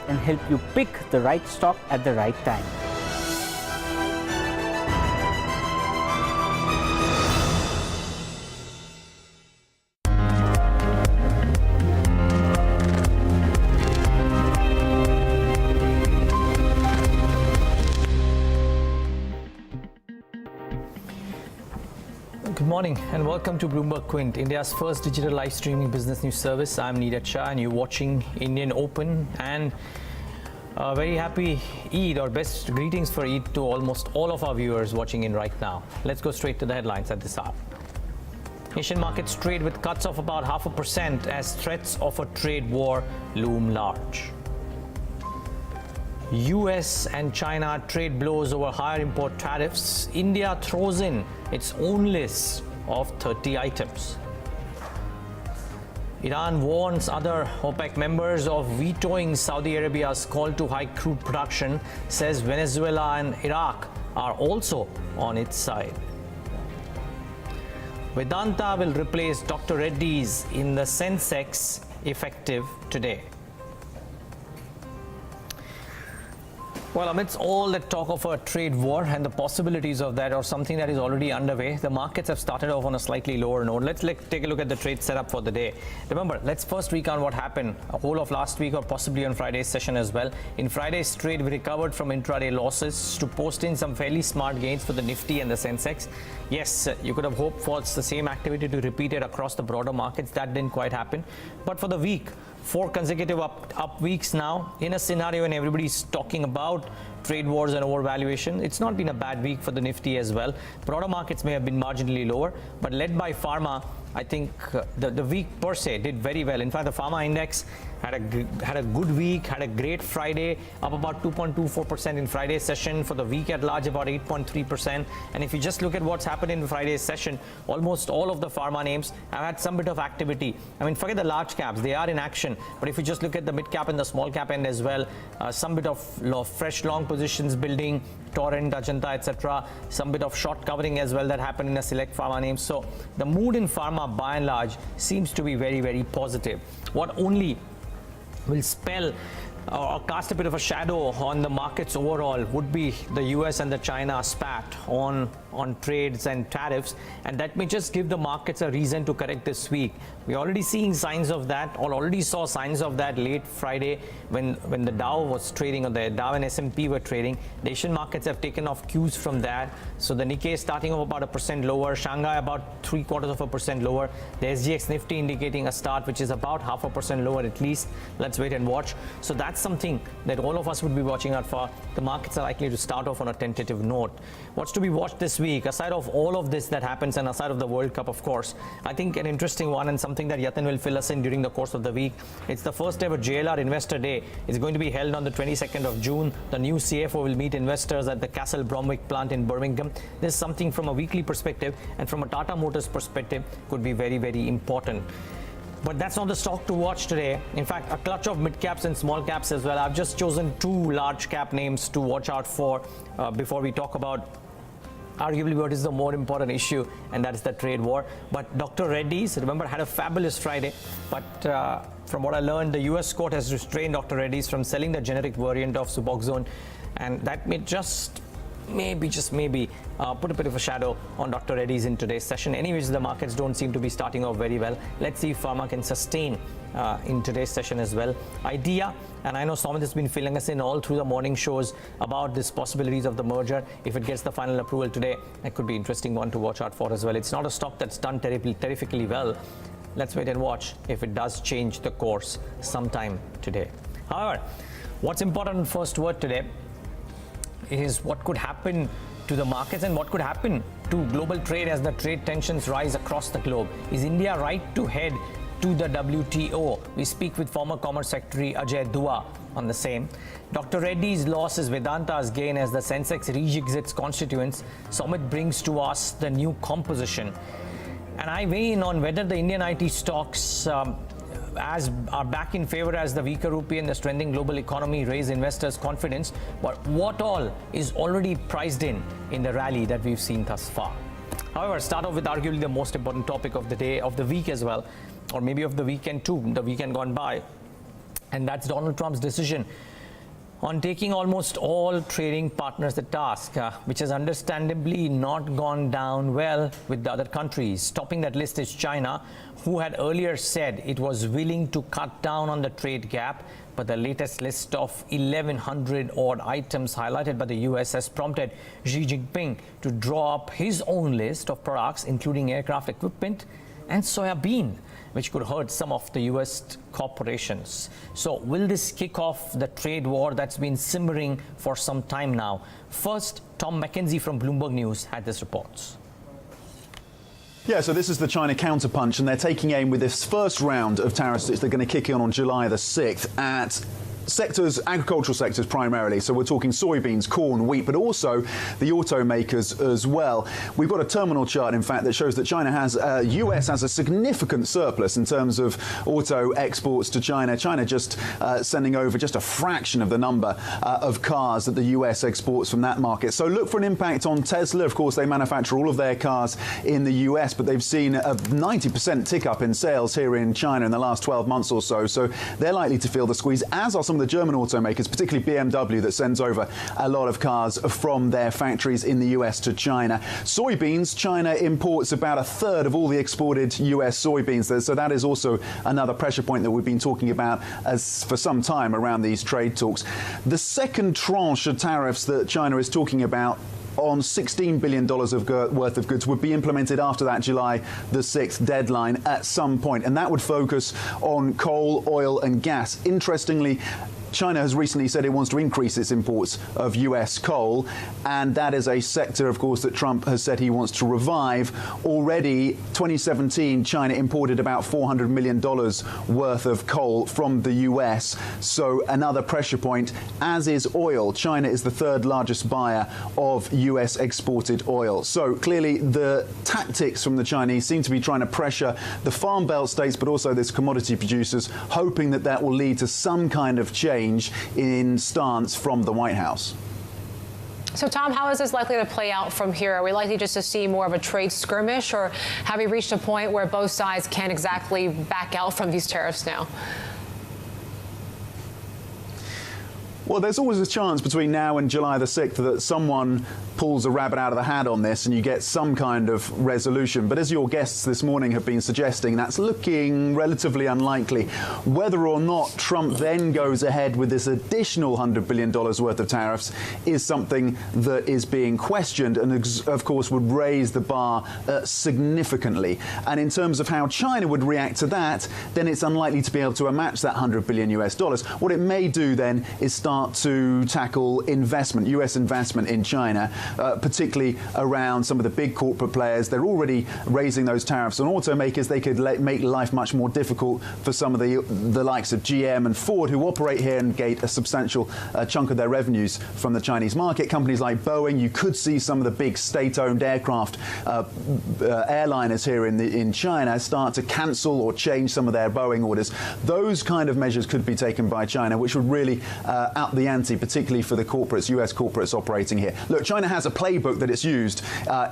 and help you pick the right stock at the right time. Good morning and welcome to Bloomberg Quint, India's first digital live streaming business news service. I'm Shah and you're watching Indian Open, and very happy Eid, or best greetings for Eid to almost all of our viewers watching in right now. Let's go straight to the headlines at this hour. Asian markets trade with cuts of about 0.5% as threats of a trade war loom large. US and China trade blows over higher import tariffs. India throws in its own list of 30 items. Iran warns other OPEC members of vetoing Saudi Arabia's call to hike crude production, says Venezuela and Iraq are also on its side. Vedanta will replace Dr. Reddy's in the Sensex effective today. Well, amidst all that talk of a trade war and the possibilities of that, or something that is already underway, the markets have started off on a slightly lower note. Let's take a look at the trade setup for the day. Remember, let's first recount what happened a whole of last week, or possibly on Friday's session as well. In Friday's trade, we recovered from intraday losses to post in some fairly smart gains for the Nifty and the Sensex. Yes, you could have hoped for the same activity to repeat it across the broader markets. That didn't quite happen. But for the week, 4 consecutive up weeks now, in a scenario when everybody's talking about trade wars and overvaluation, it's not been a bad week for the Nifty as well. Broader markets may have been marginally lower, but led by pharma, I think the week per se did very well. In fact, the pharma index had a good week, had a great Friday, up about 2.24% in Friday's session. For the week at large, about 8.3%. And if you just look at what's happened in Friday's session, almost all of the pharma names have had some bit of activity. I mean, forget the large caps, they are in action. But if you just look at the mid cap and the small cap end as well, some bit of fresh long positions building, Torrent, Ajanta, etc. Some bit of short covering as well that happened in a select pharma names. So the mood in pharma by and large seems to be very, very positive. What only will spell or cast a bit of a shadow on the markets overall would be the US and the China spat on trades and tariffs, and that may just give the markets a reason to correct this week. We're already seeing signs of that, or already saw signs of that late Friday when the Dow was trading, or the Dow and S&P were trading. The Asian markets have taken off cues from that. So the Nikkei is starting off about 1% lower, Shanghai about 0.75% lower, the SGX Nifty indicating a start which is about 0.5% lower at least. Let's wait and watch. So that's something that all of us would be watching out for. The markets are likely to start off on a tentative note. What's to be watched this week? Aside of all of this that happens, and aside of the World Cup, of course, I think an interesting one, and something that Yatin will fill us in during the course of the week. It's the first ever JLR Investor Day. It's going to be held on the 22nd of June. The new CFO will meet investors at the Castle Bromwich plant in Birmingham. This is something from a weekly perspective and from a Tata Motors perspective could be very, very important. But that's not the stock to watch today. In fact, a clutch of mid caps and small caps as well. I've just chosen 2 large cap names to watch out for before we talk about arguably what is the more important issue, and that is the trade war. But Dr. Reddy's, remember, had a fabulous Friday, but from what I learned, the US court has restrained Dr. Reddy's from selling the generic variant of Suboxone, and that may just maybe put a bit of a shadow on Dr. Reddy's in today's session. Anyways, the markets don't seem to be starting off very well. Let's see if pharma can sustain in today's session as well. Idea, and I know Amit has been filling us in all through the morning shows about this possibilities of the merger. If it gets the final approval today, that could be an interesting one to watch out for as well. It's not a stock that's done terrifically well. Let's wait and watch if it does change the course sometime today. However, what's important first word today is what could happen to the markets and what could happen to global trade as the trade tensions rise across the globe. Is India right to head to the WTO? We speak with former Commerce Secretary Ajay Dua on the same. Dr. Reddy's loss is Vedanta's gain as the Sensex rejigs its constituents. Amit brings to us the new composition. And I weigh in on whether the Indian IT stocks are back in favor as the weaker rupee and the strengthening global economy raise investors' confidence, but what all is already priced in the rally that we've seen thus far. However, start off with arguably the most important topic of the day, of the week as well, or maybe of the weekend too, the weekend gone by, and that's Donald Trump's decision on taking almost all trading partners to task, which has understandably not gone down well with the other countries. Topping that list is China, who had earlier said it was willing to cut down on the trade gap, but the latest list of 1,100 odd items highlighted by the US has prompted Xi Jinping to draw up his own list of products, including aircraft equipment and soya bean, which could hurt some of the US corporations. So will this kick off the trade war that's been simmering for some time now? First, Tom McKenzie from Bloomberg News had this report. Yeah, so this is the China counterpunch, and they're taking aim with this first round of tariffs that they're going to kick in on July the 6th at sectors, agricultural sectors primarily. So we're talking soybeans, corn, wheat, but also the automakers as well. We've got a terminal chart, in fact, that shows that China has, US has a significant surplus in terms of auto exports to China. China just sending over just a fraction of the number of cars that the US exports from that market. So look for an impact on Tesla. Of course, they manufacture all of their cars in the US, but they've seen a 90% tick up in sales here in China in the last 12 months or so. So they're likely to feel the squeeze, as are some of the German automakers, particularly BMW, that sends over a lot of cars from their factories in the US to China. Soybeans, China imports about a third of all the exported US soybeans. So that is also another pressure point that we've been talking about for some time around these trade talks. The second tranche of tariffs that China is talking about on $16 billion worth of goods would be implemented after that July the 6th deadline at some point, and that would focus on coal, oil and gas. Interestingly, China has recently said it wants to increase its imports of US coal, and that is a sector, of course, that Trump has said he wants to revive. Already, 2017, China imported about $400 million worth of coal from the US, so another pressure point, as is oil. China is the third largest buyer of US exported oil. So clearly the tactics from the Chinese seem to be trying to pressure the Farm Belt states, but also this commodity producers, hoping that that will lead to some kind of change in stance from the White House. So, Tom, how is this likely to play out from here? Are we likely just to see more of a trade skirmish, or have we reached a point where both sides can't exactly back out from these tariffs now? Well, there's always a chance between now and July the 6th that someone pulls a rabbit out of the hat on this and you get some kind of resolution. But as your guests this morning have been suggesting, that's looking relatively unlikely. Whether or not Trump then goes ahead with this additional $100 billion worth of tariffs is something that is being questioned and, of course, would raise the bar significantly. And in terms of how China would react to that, then it's unlikely to be able to match that $100 billion US dollars. What it may do then is start to tackle investment, US investment in China, particularly around some of the big corporate players. They're already raising those tariffs on automakers. They could make life much more difficult for some of the likes of GM and Ford, who operate here and get a substantial chunk of their revenues from the Chinese market. Companies like Boeing, you could see some of the big state-owned aircraft airliners here in China start to cancel or change some of their Boeing orders. Those kind of measures could be taken by China, which would really up the ante, particularly for the corporates, US corporates operating here. Look, China has a playbook that it's used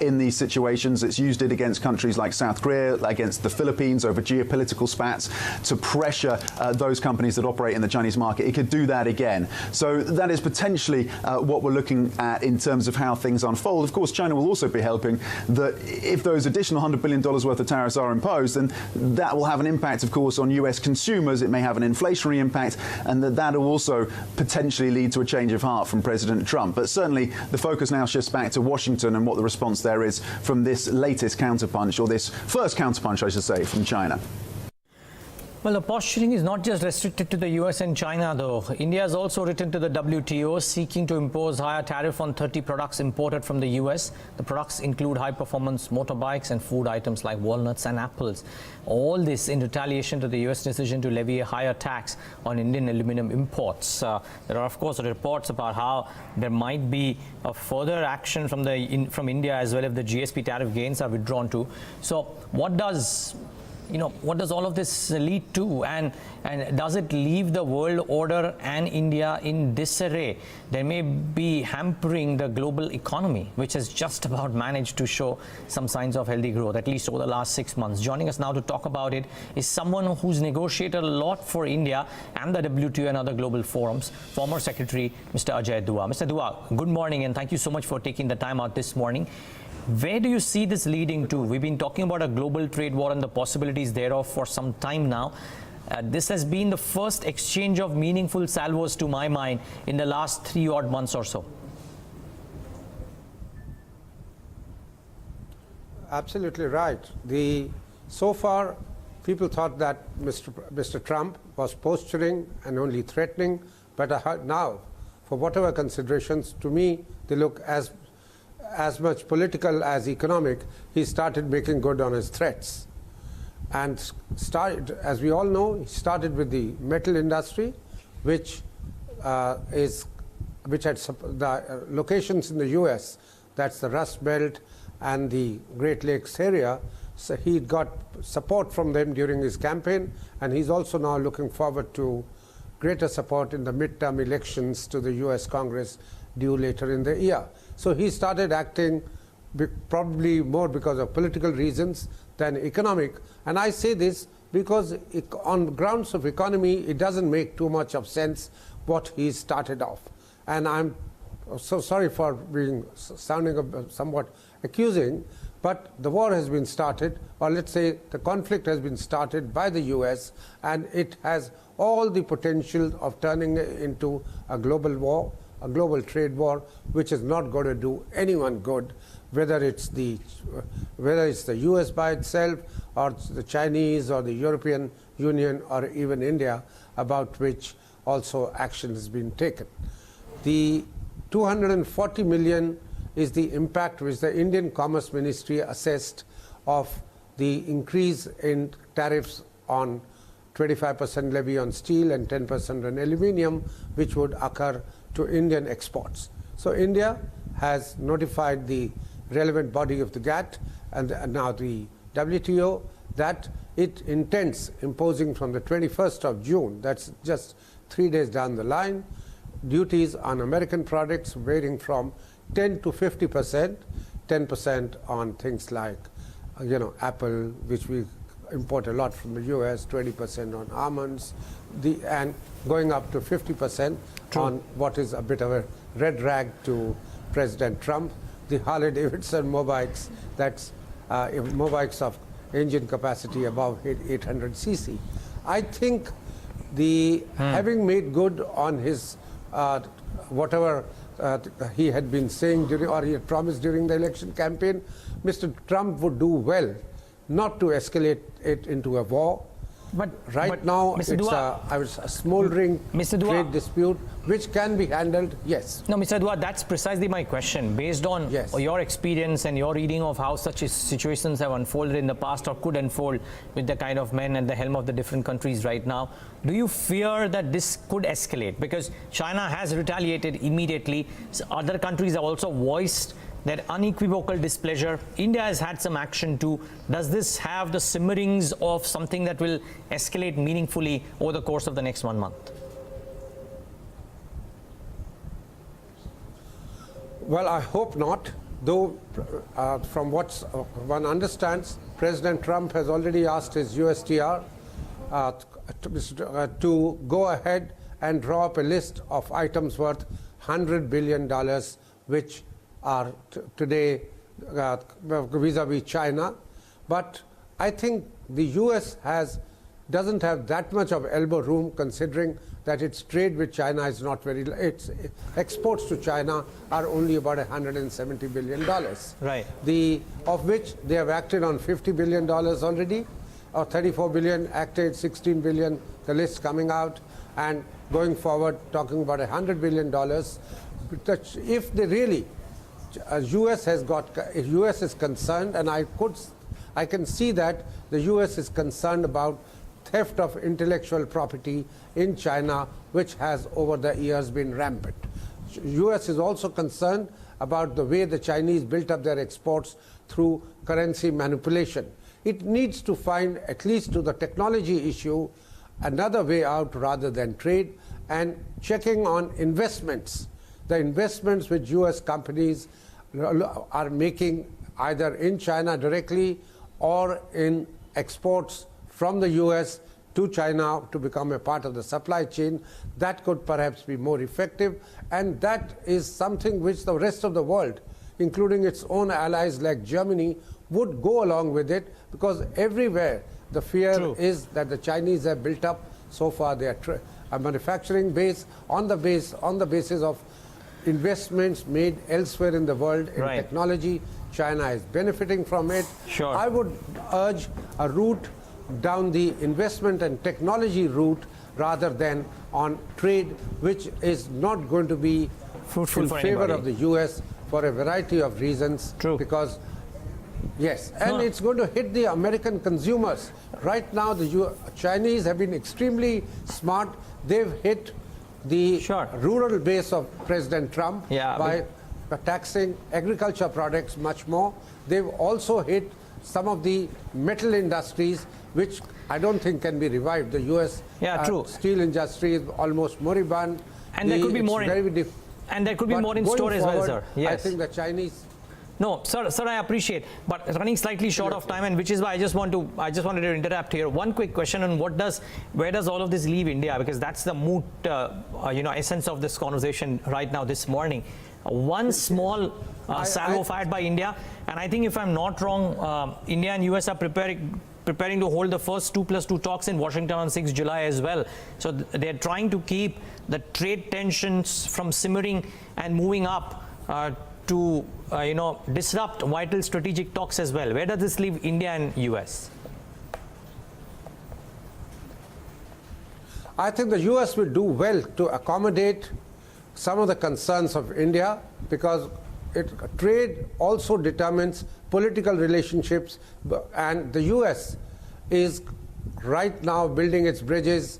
in these situations. It's used it against countries like South Korea, against the Philippines over geopolitical spats to pressure those companies that operate in the Chinese market. It could do that again. So that is potentially what we're looking at in terms of how things unfold. Of course, China will also be helping that if those additional $100 billion worth of tariffs are imposed, then that will have an impact, of course, on US consumers. It may have an inflationary impact, and that will also potentially lead to a change of heart from President Trump. But certainly the focus now shifts back to Washington and what the response there is from this latest counterpunch, or this first counterpunch, I should say, from China. Well, the posturing is not just restricted to the US and China, though. India has also written to the WTO seeking to impose higher tariff on 30 products imported from the US. The products include high-performance motorbikes and food items like walnuts and apples. All this in retaliation to the US decision to levy a higher tax on Indian aluminum imports. There are, of course, reports about how there might be a further action from India as well if the GSP tariff gains are withdrawn too. So what does what does all of this lead to? And does it leave the world order and India in disarray? They may be hampering the global economy, which has just about managed to show some signs of healthy growth, at least over the last 6 months. Joining us now to talk about it is someone who's negotiated a lot for India and the WTO and other global forums, former Secretary Mr. Ajay Dua. Mr. Dua, good morning, and thank you so much for taking the time out this morning. Where do you see this leading to? We've been talking about a global trade war and the possibilities thereof for some time now. This has been the first exchange of meaningful salvos, to my mind, in the last 3 odd months or so. Absolutely right. So far, people thought that Mr. Trump was posturing and only threatening, but now, for whatever considerations, to me, they look as much political as economic. He started making good on his threats. And as we all know, he started with the metal industry, which had the locations in the US, that's the Rust Belt and the Great Lakes area. So he got support from them during his campaign, and he's also now looking forward to greater support in the midterm elections to the US Congress due later in the year. So he started acting probably more because of political reasons than economic. And I say this because on grounds of economy, it doesn't make too much of sense what he started off. And I'm so sorry for sounding somewhat accusing, but the war has been started, or let's say the conflict has been started by the US, and it has all the potential of turning into a global war, a global trade war, which is not going to do anyone good, whether it's the US by itself, or the Chinese, or the European Union, or even India, about which also action has been taken. The 240 million is the impact which the Indian Commerce Ministry assessed of the increase in tariffs on 25% levy on steel and 10% on aluminium, which would occur to Indian exports. So India has notified the relevant body of the GATT and now the WTO that it intends imposing from the 21st of June, that's just 3 days down the line, duties on American products varying from 10 to 50%, 10% on things like, Apple, which we import a lot from the US, 20% on almonds, and going up to 50% on what is a bit of a red rag to President Trump, the Harley-Davidson motorbikes, that's motorbikes of engine capacity above 800 cc. I think having made good on his whatever he had been saying or he had promised during the election campaign, Mr. Trump would do well not to escalate it into a war. But now it's a smoldering trade dispute which can be handled, yes. No, Mr. Dua, that's precisely my question. Based on your experience and your reading of how such situations have unfolded in the past or could unfold with the kind of men at the helm of the different countries right now, do you fear that this could escalate? Because China has retaliated immediately. Other countries have also voiced their unequivocal displeasure. India has had some action too. Does this have the simmerings of something that will escalate meaningfully over the course of the next 1 month? Well, I hope not, though from what one understands, President Trump has already asked his USTR to go ahead and draw up a list of items worth $100 billion, which are today vis-a-vis China. But I think the US doesn't have that much of elbow room, considering that its trade with China is not its exports to China are only about $170 billion. Right. Of which they have acted on $50 billion already, or 34 billion acted, 16 billion, the list coming out, and going forward talking about $100 billion. If they really, US is concerned, and I can see that the US is concerned about theft of intellectual property in China, which has over the years been rampant. US is also concerned about the way the Chinese built up their exports through currency manipulation. it needs to find, at least to the technology issue, another way out rather than trade, and checking on investments. The investments which US companies are making either in China directly or in exports from the US to China to become a part of the supply chain, that could perhaps be more effective. And that is something which the rest of the world, including its own allies like Germany, would go along with it, because everywhere the fear is that the Chinese have built up so far their a manufacturing base on the basis of investments made elsewhere in the world in technology. China is benefiting from it. I would urge a route down the investment and technology route rather than on trade, which is not going to be fruitful in favor of the US for a variety of reasons. Because and it's going to hit the American consumers. Right now, the Chinese have been extremely smart. They've hit the rural base of President Trump by taxing agriculture products much more. They've also hit some of the metal industries, which I don't think can be revived. The US steel industry is almost moribund. And there could be more in store as well, sir. I think the Chinese... No, sir, I appreciate, but running slightly short of time, and which is why I just wanted to interrupt here. One quick question on where does all of this leave India? Because that's the moot, essence of this conversation right now this morning. One small salvo fired by India, and I think if I'm not wrong, India and US are preparing to hold the first 2+2 talks in Washington on 6 July as well. So they're trying to keep the trade tensions from simmering and moving up to disrupt vital strategic talks as well. Where does this leave India and US? I think the US will do well to accommodate some of the concerns of India, because trade also determines political relationships, and the US is right now building its bridges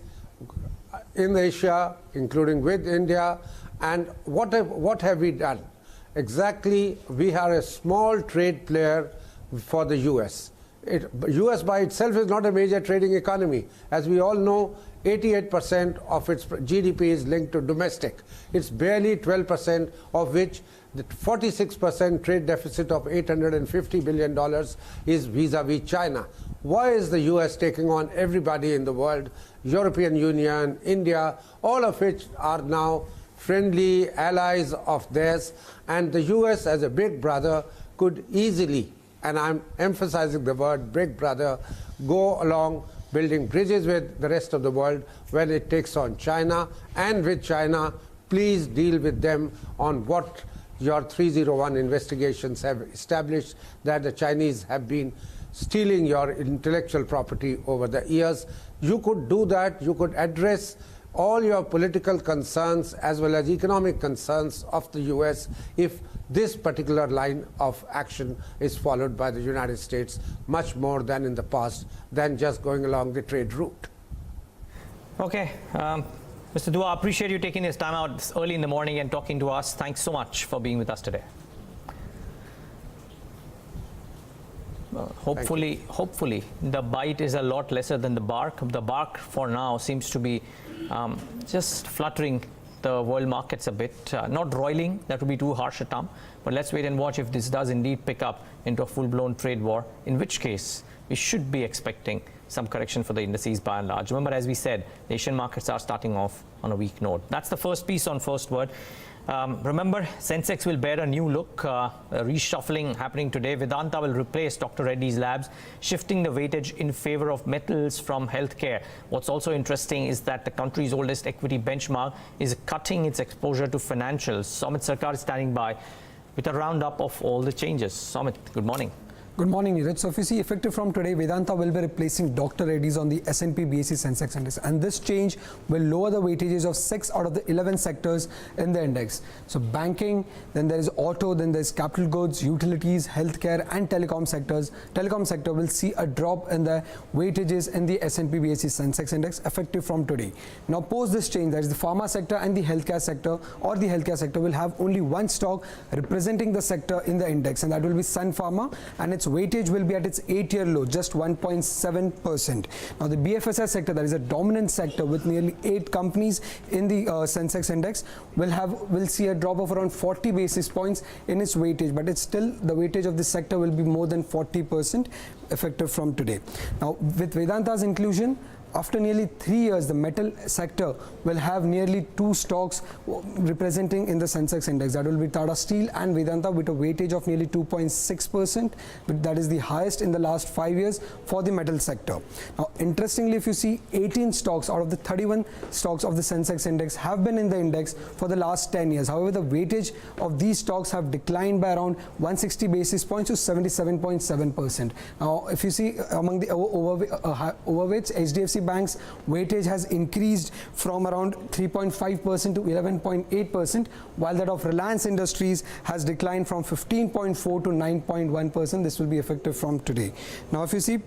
in Asia, including with India. And what have we done? Exactly, we are a small trade player for the US. US by itself is not a major trading economy. As we all know, 88% of its GDP is linked to domestic. It's barely 12%, of which the 46% trade deficit of $850 billion is vis-a-vis China. Why is the US taking on everybody in the world? European Union, India, all of which are now friendly allies of theirs, and the US as a big brother could easily, and I'm emphasizing the word big brother, go along building bridges with the rest of the world when it takes on China. And with China, please deal with them on what your 301 investigations have established, that the Chinese have been stealing your intellectual property over the years. You could do that. You could address all your political concerns as well as economic concerns of the US if this particular line of action is followed by the United States much more than in the past, than just going along the trade route. Okay. Mr. Dua, I appreciate you taking this time out this early in the morning and talking to us. Thanks so much for being with us today. Hopefully, the bite is a lot lesser than the bark. The bark for now seems to be just fluttering the world markets a bit, not roiling, that would be too harsh a term, but let's wait and watch if this does indeed pick up into a full-blown trade war, in which case we should be expecting some correction for the indices by and large. Remember, as we said, the Asian markets are starting off on a weak note. That's the first piece on First Word. Remember, Sensex will bear a new look, reshuffling happening today. Vedanta will replace Dr. Reddy's labs, shifting the weightage in favor of metals from healthcare. What's also interesting is that the country's oldest equity benchmark is cutting its exposure to financials. Amit Sarkar is standing by with a roundup of all the changes. Amit, good morning. Good morning, Neeraj. So if you see, effective from today, Vedanta will be replacing Dr. Reddy's on the S&P BSE Sensex index, and this change will lower the weightages of 6 out of the 11 sectors in the index. So banking, then there is auto, then there's capital goods, utilities, healthcare, and telecom sectors. Telecom sector will see a drop in the weightages in the S&P BSE Sensex index effective from today. Now, post this change, that is the pharma sector and the healthcare sector, or the healthcare sector will have only one stock representing the sector in the index, and that will be Sun Pharma, and its its weightage will be at its 8-year low, just 1.7%. Now the BFSI sector, that is a dominant sector with nearly 8 companies in the Sensex index, will see a drop of around 40 basis points in its weightage, but it's still, the weightage of this sector will be more than 40% effective from today. Now with Vedanta's inclusion, after nearly 3 years, the metal sector will have nearly 2 stocks representing in the Sensex index. That will be Tata Steel and Vedanta with a weightage of nearly 2.6%, but that is the highest in the last 5 years for the metal sector. Now, interestingly, if you see, 18 stocks out of the 31 stocks of the Sensex index have been in the index for the last 10 years. However, the weightage of these stocks have declined by around 160 basis points to 77.7%. Now, if you see among the overweights, HDFC Bank's weightage has increased from around 3.5% to 11.8%, while that of Reliance Industries has declined from 15.4 to 9.1%. This will be effective from today. Now, if you see,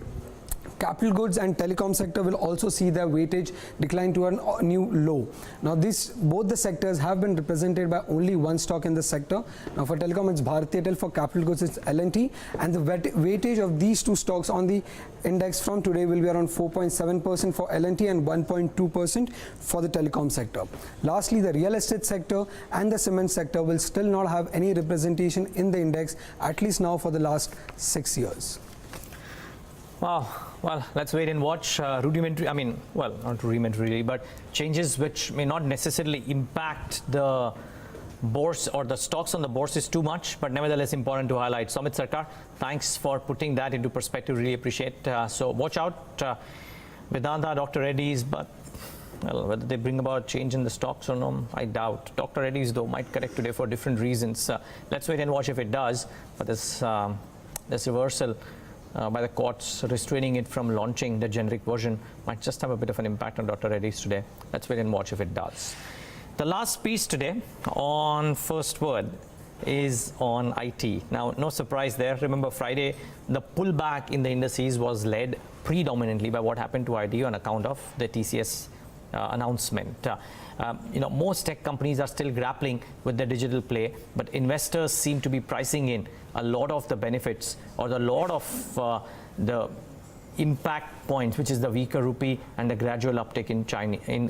capital goods and telecom sector will also see their weightage decline to a new low. Now both the sectors have been represented by only one stock in the sector. Now for telecom it's Bharti Airtel, for capital goods it's L&T, and the weightage of these two stocks on the index from today will be around 4.7% for L&T and 1.2% for the telecom sector. Lastly, the real estate sector and the cement sector will still not have any representation in the index, at least now for the last 6 years. Wow. Well, let's wait and watch. Rudimentary, I mean, well, not rudimentary, but changes which may not necessarily impact the bourse or the stocks on the bourses too much, but nevertheless important to highlight. So Amit Sarkar, thanks for putting that into perspective. Really appreciate. So watch out, Vedanta, Dr. Reddy's, but well, whether they bring about change in the stocks or no, I doubt. Dr. Reddy's though might correct today for different reasons. Let's wait and watch if it does. But this reversal by the courts restraining it from launching the generic version might just have a bit of an impact on Dr. Reddy's today. Let's wait and watch if it does. The last piece today on First Word is on IT. Now, no surprise there. Remember, Friday, the pullback in the indices was led predominantly by what happened to IT on account of the TCS announcement. Most tech companies are still grappling with the digital play, but investors seem to be pricing in a lot of the benefits or a lot of the impact points, which is the weaker rupee and the gradual uptick in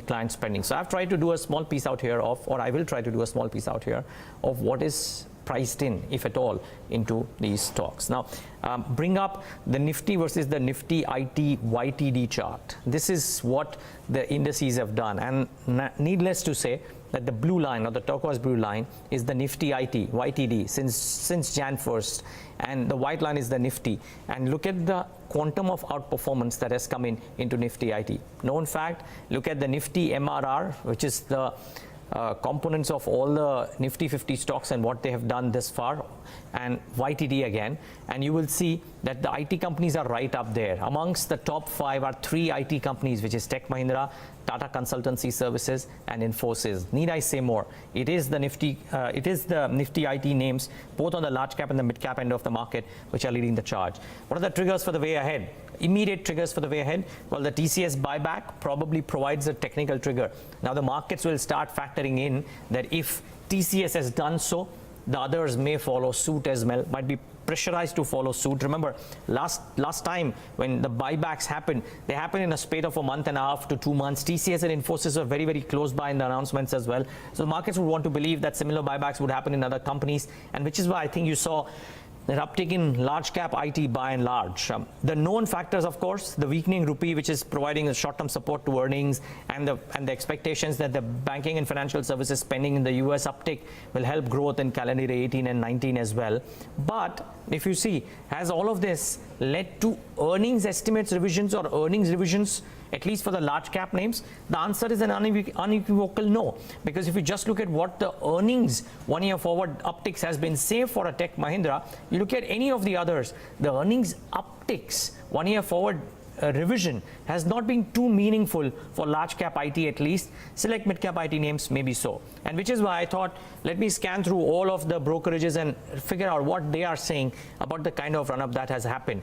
client spending. So I've tried to do a small piece out here I will try to do a small piece out here of what is priced in, if at all, into these stocks. Now, bring up the Nifty versus the Nifty IT YTD chart. This is what the indices have done, and needless to say that the blue line or the turquoise blue line is the Nifty IT YTD since Jan 1st, and the white line is the Nifty. And look at the quantum of outperformance that has come into Nifty IT. Known fact, look at the Nifty MRR, which is the components of all the Nifty 50 stocks and what they have done this far, and YTD again, and you will see that the IT companies are right up there. Amongst the top 5 are 3 IT companies, which is Tech Mahindra, Tata Consultancy Services, and Infosys. Need I say more? It is the Nifty IT names, both on the large cap and the mid cap end of the market, which are leading the charge. What are the triggers for the way ahead? Immediate triggers for the way ahead? Well, the TCS buyback probably provides a technical trigger. Now the markets will start factoring in that if TCS has done so, the others may follow suit as well, might be pressurized to follow suit. Remember, last time when the buybacks happened, they happened in a spate of a month and a half to 2 months. TCS and Infosys were very, very close by in the announcements as well. So the markets would want to believe that similar buybacks would happen in other companies, and which is why I think you saw that uptick in large cap IT by and large. The known factors, of course, the weakening rupee, which is providing a short-term support to earnings, and the expectations that the banking and financial services spending in the US uptick will help growth in calendar year 18 and 19 as well. But if you see, has all of this led to earnings estimates revisions or earnings revisions, at least for the large cap names? The answer is an unequivocal no, because if you just look at what the earnings 1 year forward upticks has been, say for a Tech Mahindra, you look at any of the others, the earnings upticks 1 year forward revision has not been too meaningful for large cap IT, at least. Select mid cap IT names maybe so, and which is why I thought, let me scan through all of the brokerages and figure out what they are saying about the kind of run up that has happened.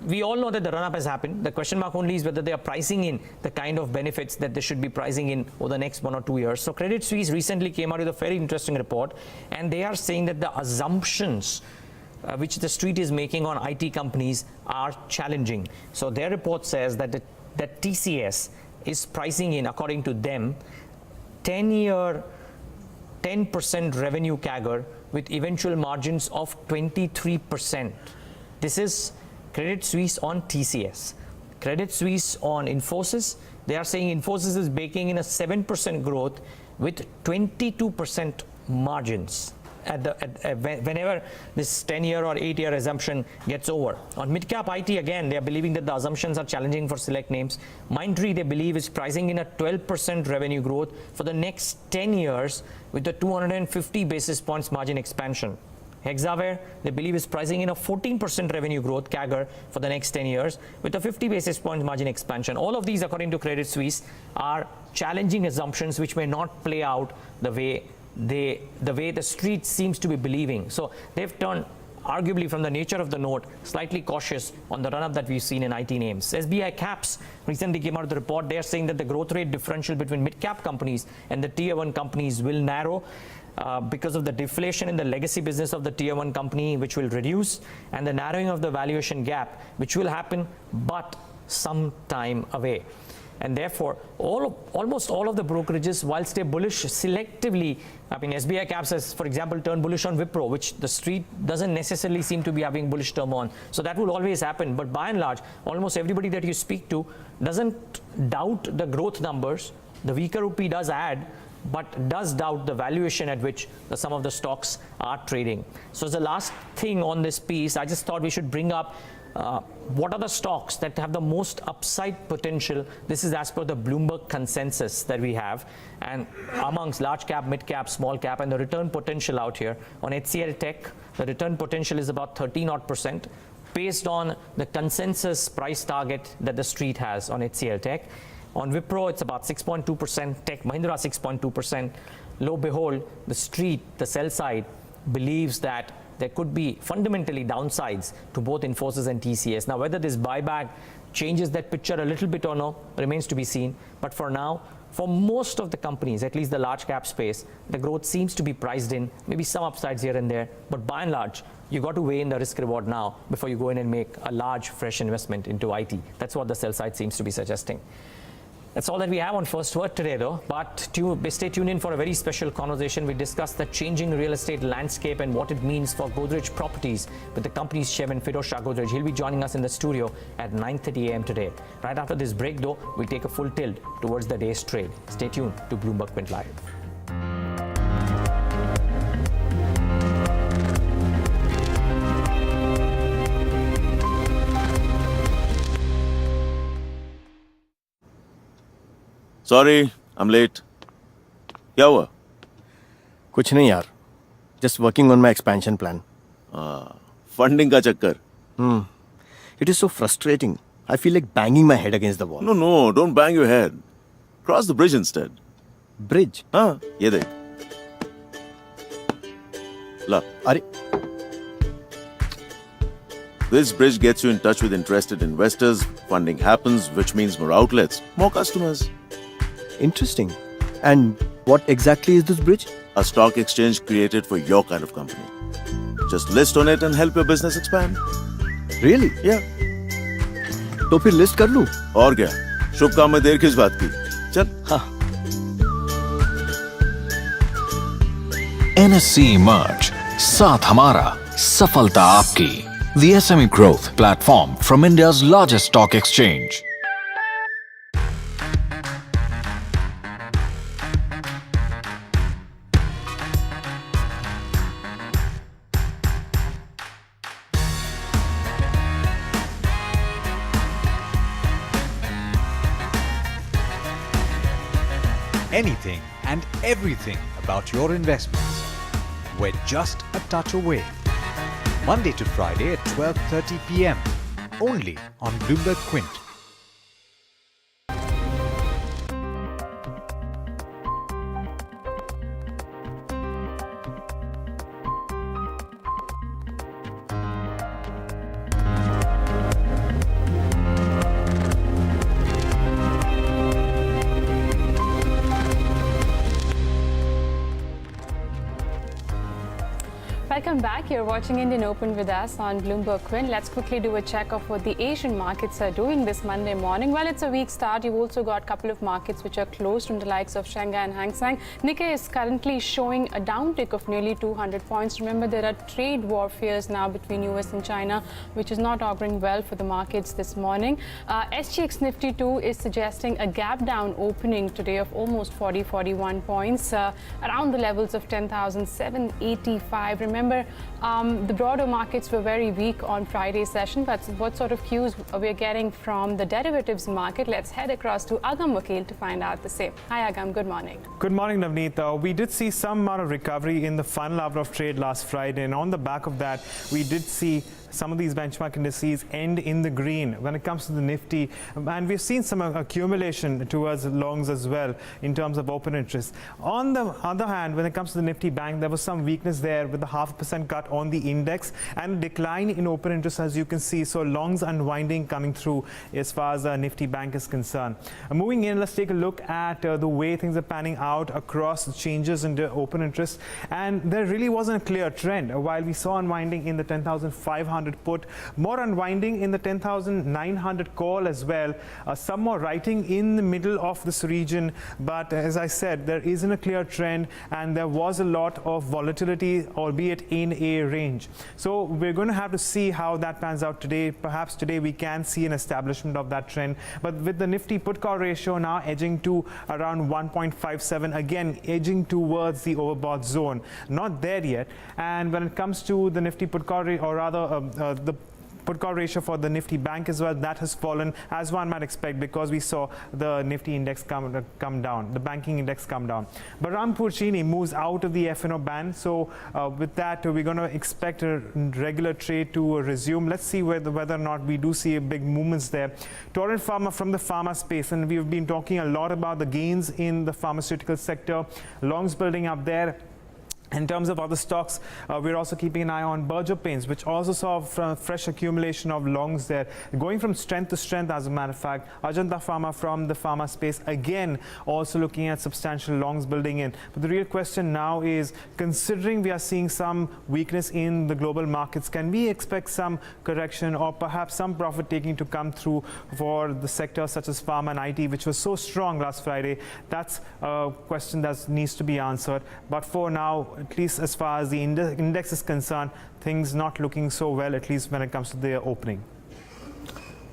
We all know that the run-up has happened. The question mark only is whether they are pricing in the kind of benefits that they should be pricing in over the next 1 or 2 years. So Credit Suisse recently came out with a very interesting report, and they are saying that the assumptions which the street is making on IT companies are challenging. So their report says that that TCS is pricing in, according to them, 10-year 10% revenue CAGR with eventual margins of 23%. This is Credit Suisse on TCS. Credit Suisse on Infosys, they are saying Infosys is baking in a 7% growth with 22% margins whenever this 10-year or 8-year assumption gets over. On midcap IT, again, they are believing that the assumptions are challenging for select names. Mindtree, they believe, is pricing in a 12% revenue growth for the next 10 years with a 250 basis points margin expansion. Hexaware, they believe, is pricing in a 14% revenue growth CAGR for the next 10 years with a 50 basis point margin expansion. All of these, according to Credit Suisse, are challenging assumptions which may not play out the way the street seems to be believing. So they've turned, arguably from the nature of the note, slightly cautious on the run-up that we've seen in IT names. SBI Caps recently came out with a report. They're saying that the growth rate differential between mid-cap companies and the Tier 1 companies will narrow because of the deflation in the legacy business of the Tier 1 company, which will reduce, and the narrowing of the valuation gap, which will happen but some time away. And therefore, almost all of the brokerages, whilst they're bullish selectively, I mean, SBI Caps has, for example, turned bullish on Wipro, which the street doesn't necessarily seem to be having bullish term on. So that will always happen. But by and large, almost everybody that you speak to doesn't doubt the growth numbers. The weaker rupee does add, but does doubt the valuation at which some of the stocks are trading. So as the last thing on this piece, I just thought we should bring up what are the stocks that have the most upside potential. This is as per the Bloomberg consensus that we have, and amongst large cap, mid cap, small cap, and the return potential out here. On HCL Tech, the return potential is about 13% based on the consensus price target that the street has on HCL Tech. On Wipro, it's about 6.2%, Tech Mahindra 6.2%. Lo behold, the street, the sell side, believes that there could be fundamentally downsides to both Infosys and TCS. Now, whether this buyback changes that picture a little bit or no remains to be seen. But for now, for most of the companies, at least the large cap space, the growth seems to be priced in, maybe some upsides here and there. But by and large, you got to weigh in the risk reward now before you go in and make a large fresh investment into IT. That's what the sell side seems to be suggesting. That's all that we have on First Word today, though. But stay tuned in for a very special conversation. We discuss the changing real estate landscape and what it means for Godrej Properties with the company's chairman, Pirojsha Godrej. He'll be joining us in the studio at 9:30 a.m. today. Right after this break, though, we'll take a full tilt towards the day's trade. Stay tuned to Bloomberg Quint Live. Sorry, I'm late. क्या हुआ? कुछ नहीं यार, just working on my expansion plan. Funding का चक्कर. It is so frustrating. I feel like banging my head against the wall. No, don't bang your head. Cross the bridge instead. Bridge? हाँ, ये देख. ला. अरे, This bridge gets you in touch with interested investors. Funding happens, which means more outlets, more customers. interesting. And what exactly is this bridge? A stock exchange created for your kind of company. Just list on it and help your business expand. Really? Yeah. तो फिर list कर लूं? और क्या? शुभ काम में देर किस बात की? चल. हाँ. NSE Merge, साथ हमारा, सफलता आपकी. The SME Growth Platform from India's largest stock exchange. Anything and everything about your investments. We're just a touch away. Monday to Friday at 12:30 p.m. only on Bloomberg Quint. Welcome back. You're watching Indian Open with us on Bloomberg Quinn. Let's quickly do a check of what the Asian markets are doing this Monday morning. Well, it's a weak start. You've also got a couple of markets which are closed from the likes of Shanghai and Hang Seng. Nikkei is currently showing a downtick of nearly 200 points. Remember, there are trade war fears now between US and China, which is not auguring well for the markets this morning. SGX Nifty 2 is suggesting a gap down opening today of almost 41 points, around the levels of 10,785. Remember, the broader markets were very weak on Friday's session, but what sort of cues we're getting from the derivatives market? Let's head across to Agam Vakil to find out the same. Hi Agam, good morning. Good morning, Navneet. We did see some amount of recovery in the final hour of trade last Friday, and on the back of that, we did see some of these benchmark indices end in the green when it comes to the Nifty, and we've seen some accumulation towards longs as well in terms of open interest. On the other hand, when it comes to the Nifty Bank, there was some weakness there with the 0.5% cut on the index and decline in open interest, as you can see. So longs unwinding coming through as far as the Nifty Bank is concerned. Moving in, let's take a look at the way things are panning out across the changes in the open interest, and there really wasn't a clear trend. While we saw unwinding in the 10,500 put, more unwinding in the 10,900 call as well, some more writing in the middle of this region, but as I said, there isn't a clear trend and there was a lot of volatility, albeit in a range. So we're going to have to see how that pans out today. Perhaps today we can see an establishment of that trend, but with the Nifty put call ratio now edging to around 1.57, again edging towards the overbought zone, not there yet. And when it comes to the Nifty put call, or rather the put call ratio for the Nifty Bank as well, that has fallen, as one might expect, because we saw the Nifty index come down, the banking index come down. But Rampur Chini moves out of the FNO band, so with that we're going to expect a regular trade to resume. Let's see whether or not we do see a big movements there. Torrent Pharma from the pharma space, and we've been talking a lot about the gains in the pharmaceutical sector, longs building up there. In terms of other stocks, we're also keeping an eye on Berger Paints, which also saw fresh accumulation of longs there, going from strength to strength, as a matter of fact. Ajanta Pharma from the pharma space, again, also looking at substantial longs building in. But the real question now is, considering we are seeing some weakness in the global markets, can we expect some correction or perhaps some profit taking to come through for the sectors such as pharma and IT, which was so strong last Friday? That's a question that needs to be answered. But for now, at least as far as the index is concerned, things not looking so well, at least when it comes to the opening.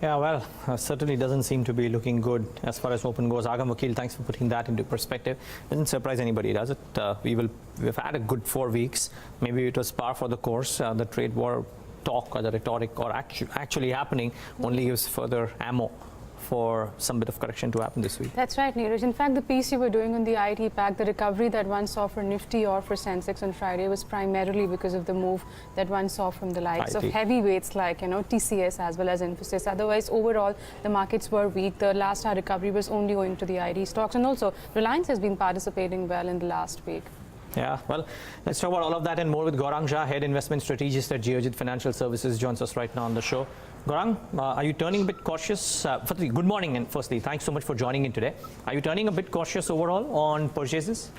Yeah, well, certainly doesn't seem to be looking good as far as open goes. Agam Vakil, thanks for putting that into perspective. Doesn't surprise anybody, does it? We've had a good 4 weeks. Maybe it was par for the course. The trade war talk or the rhetoric or actually happening only gives further ammo for some bit of correction to happen this week. That's right, Neeraj. In fact, the piece you were doing on the IT pack, the recovery that one saw for Nifty or for Sensex on Friday was primarily because of the move that one saw from the likes of heavyweights like, TCS as well as Infosys. Otherwise, overall, the markets were weak. The last hour recovery was only owing to the IT stocks, and also Reliance has been participating well in the last week. Yeah, well, let's talk about all of that and more with Gaurang Shah, Head Investment Strategist at Geojit Financial Services, joins us right now on the show. Gaurang, are you turning a bit cautious? Firstly, good morning, and firstly, thanks so much for joining in today. Are you turning a bit cautious overall on purchases?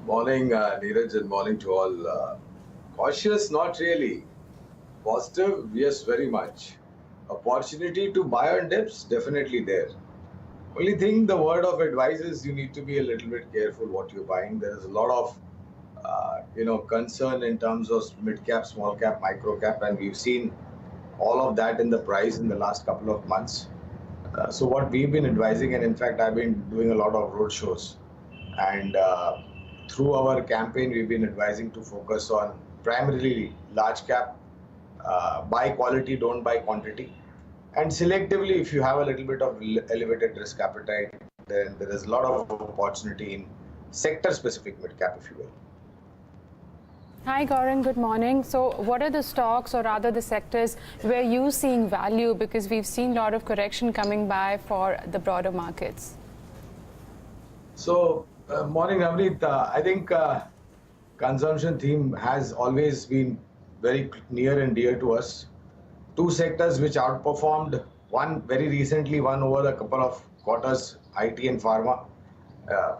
Morning, Neeraj, and morning to all. Cautious, not really. Positive, yes, very much. Opportunity to buy on dips, definitely there. Only thing, the word of advice is you need to be a little bit careful what you're buying. There is a lot of concern in terms of mid cap, small cap, micro cap, and we've seen all of that in the price in the last couple of months. So what we've been advising, and in fact I've been doing a lot of road shows, and through our campaign we've been advising to focus on primarily large cap, buy quality, don't buy quantity, and selectively if you have a little bit of elevated risk appetite, then there is a lot of opportunity in sector specific mid cap, if you will. Hi Gaurang, good morning. So what are the stocks, or rather the sectors, where you seeing value, because we've seen a lot of correction coming by for the broader markets? So morning Amit, I think consumption theme has always been very near and dear to us. Two sectors which outperformed, one very recently, one over a couple of quarters, IT and pharma.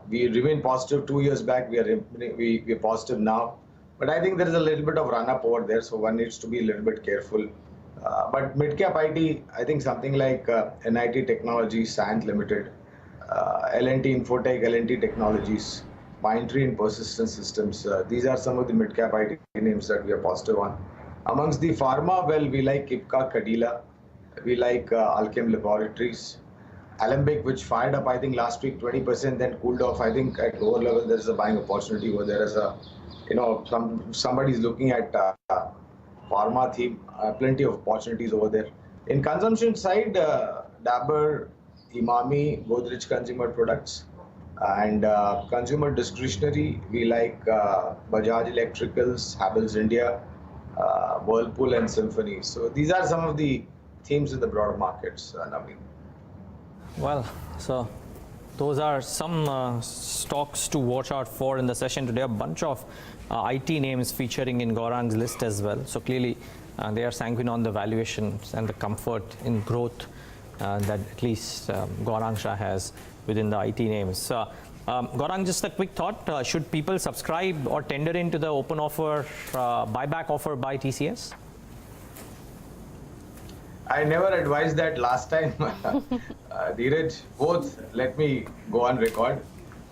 We remain positive 2 years back. We are positive now. But I think there is a little bit of run-up over there, so one needs to be a little bit careful. But mid-cap IT, I think something like NIT Technologies, Science Limited, L&T Infotech, L&T Technologies, Mindtree and Persistent Systems. These are some of the mid-cap IT names that we are positive on. Amongst the pharma, well, we like Ipca, Cadila, we like Alchem Laboratories, Alembic, which fired up, I think, last week 20%, then cooled off. I think at lower level there is a buying opportunity where there is a, somebody's looking at pharma theme, plenty of opportunities over there. In consumption side, Dabur, Imami, Godrej Consumer Products, and consumer discretionary, we like Bajaj Electricals, Havells India, Whirlpool and Symphony. So these are some of the themes in the broader markets, Naveen. Well, so those are some stocks to watch out for in the session today. A bunch of IT names featuring in Gaurang's list as well. So clearly they are sanguine on the valuations and the comfort in growth that at least Gaurang Shah has within the IT names. Gaurang, just a quick thought. Should people subscribe or tender into the open offer, buyback offer by TCS? I never advised that last time. Dheeraj, both, let me go on record.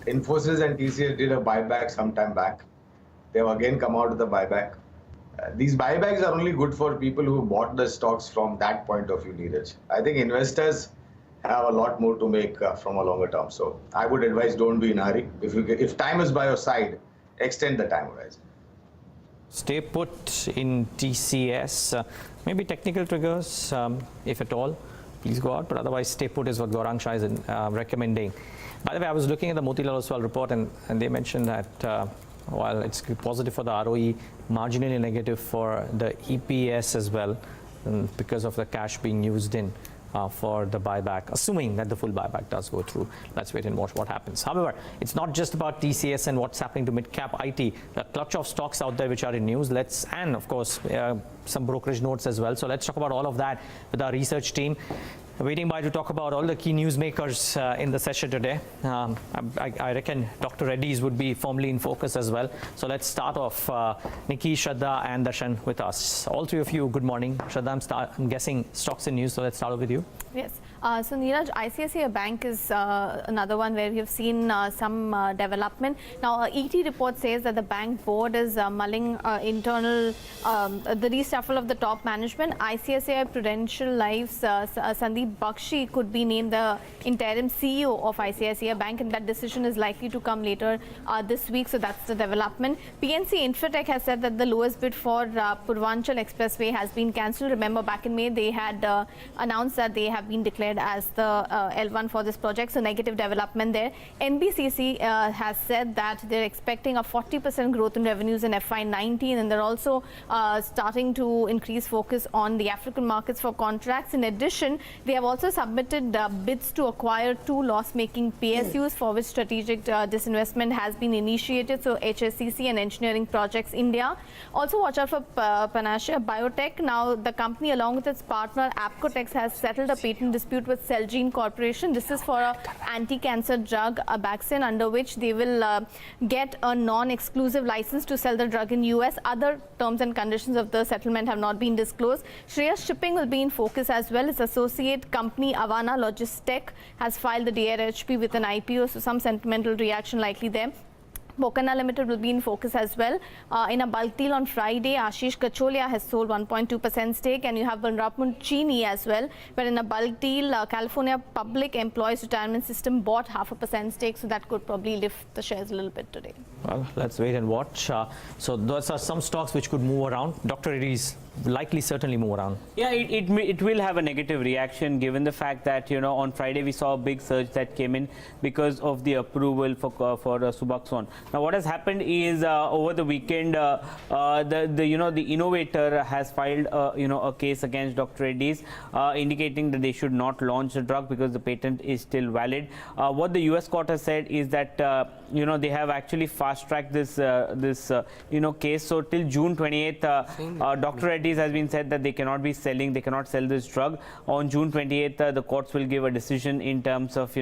Infosys and TCS did a buyback some time back. They have again come out with a buyback. These buybacks are only good for people who bought the stocks from that point of view, Dheeraj. I think investors have a lot more to make from a longer term. So I would advise don't be in a hurry. If time is by your side, extend the time horizon. Stay put in TCS. Maybe technical triggers, if at all, please go out. But otherwise, stay put is what Gaurang Shah is recommending. By the way, I was looking at the Motilal Oswal report, and they mentioned that while it's positive for the ROE, marginally negative for the EPS as well, because of the cash being used in for the buyback, assuming that the full buyback does go through. Let's wait and watch what happens. However, it's not just about TCS and what's happening to mid-cap IT. The clutch of stocks out there which are in news. And of course, some brokerage notes as well. So let's talk about all of that with our research team. Waiting by to talk about all the key newsmakers in the session today. I reckon Dr. Reddy's would be firmly in focus as well. So let's start off. Nikki, Shraddha and Darshan with us. All three of you, good morning. Shraddha, I'm guessing stocks and news, so let's start off with you. Yes. So Neeraj, ICICI Bank is another one where we have seen some development. Now, ET report says that the bank board is mulling the reshuffle of the top management. ICICI Prudential Life's Sandeep Bakshi could be named the interim CEO of ICICI Bank, and that decision is likely to come later this week. So that's the development. PNC Infotech has said that the lowest bid for Purvanchal Expressway has been cancelled. Remember, back in May, they had announced that they have been declared as the L1 for this project, so negative development there. NBCC has said that they're expecting a 40% growth in revenues in FY19, and they're also starting to increase focus on the African markets for contracts. In addition, they have also submitted bids to acquire 2 loss-making PSUs for which strategic disinvestment has been initiated, so HSCC and Engineering Projects India. Also watch out for Panacea Biotech. Now, the company along with its partner Apcotex has settled a patent dispute with Celgene Corporation. This is for an anti-cancer drug, Abaxin, under which they will get a non-exclusive license to sell the drug in US. Other terms and conditions of the settlement have not been disclosed. Shreyas Shipping will be in focus as well. Its associate company Avana Logistic has filed the DRHP with an IPO, so some sentimental reaction likely there. Bokana Limited will be in focus as well. In a bulk deal on Friday, Ashish Kacholia has sold 1.2% stake, and you have Banrapun Chini as well. But in a bulk deal, California Public Employees Retirement System bought 0.5% stake, so that could probably lift the shares a little bit today. Well, let's wait and watch. So those are some stocks which could move around. Dr. Reddy's likely certainly move around. Yeah, it will have a negative reaction given the fact that, you know, on Friday we saw a big surge that came in because of the approval for Suboxone. Now, what has happened is over the weekend, the innovator has filed a case against Dr. Reddy's, indicating that they should not launch the drug because the patent is still valid. What the US court has said is that they have actually fast-tracked this case. So till June 28th, Dr. Reddy's has been said that they cannot sell this drug. On June 28th, the courts will give a decision in terms of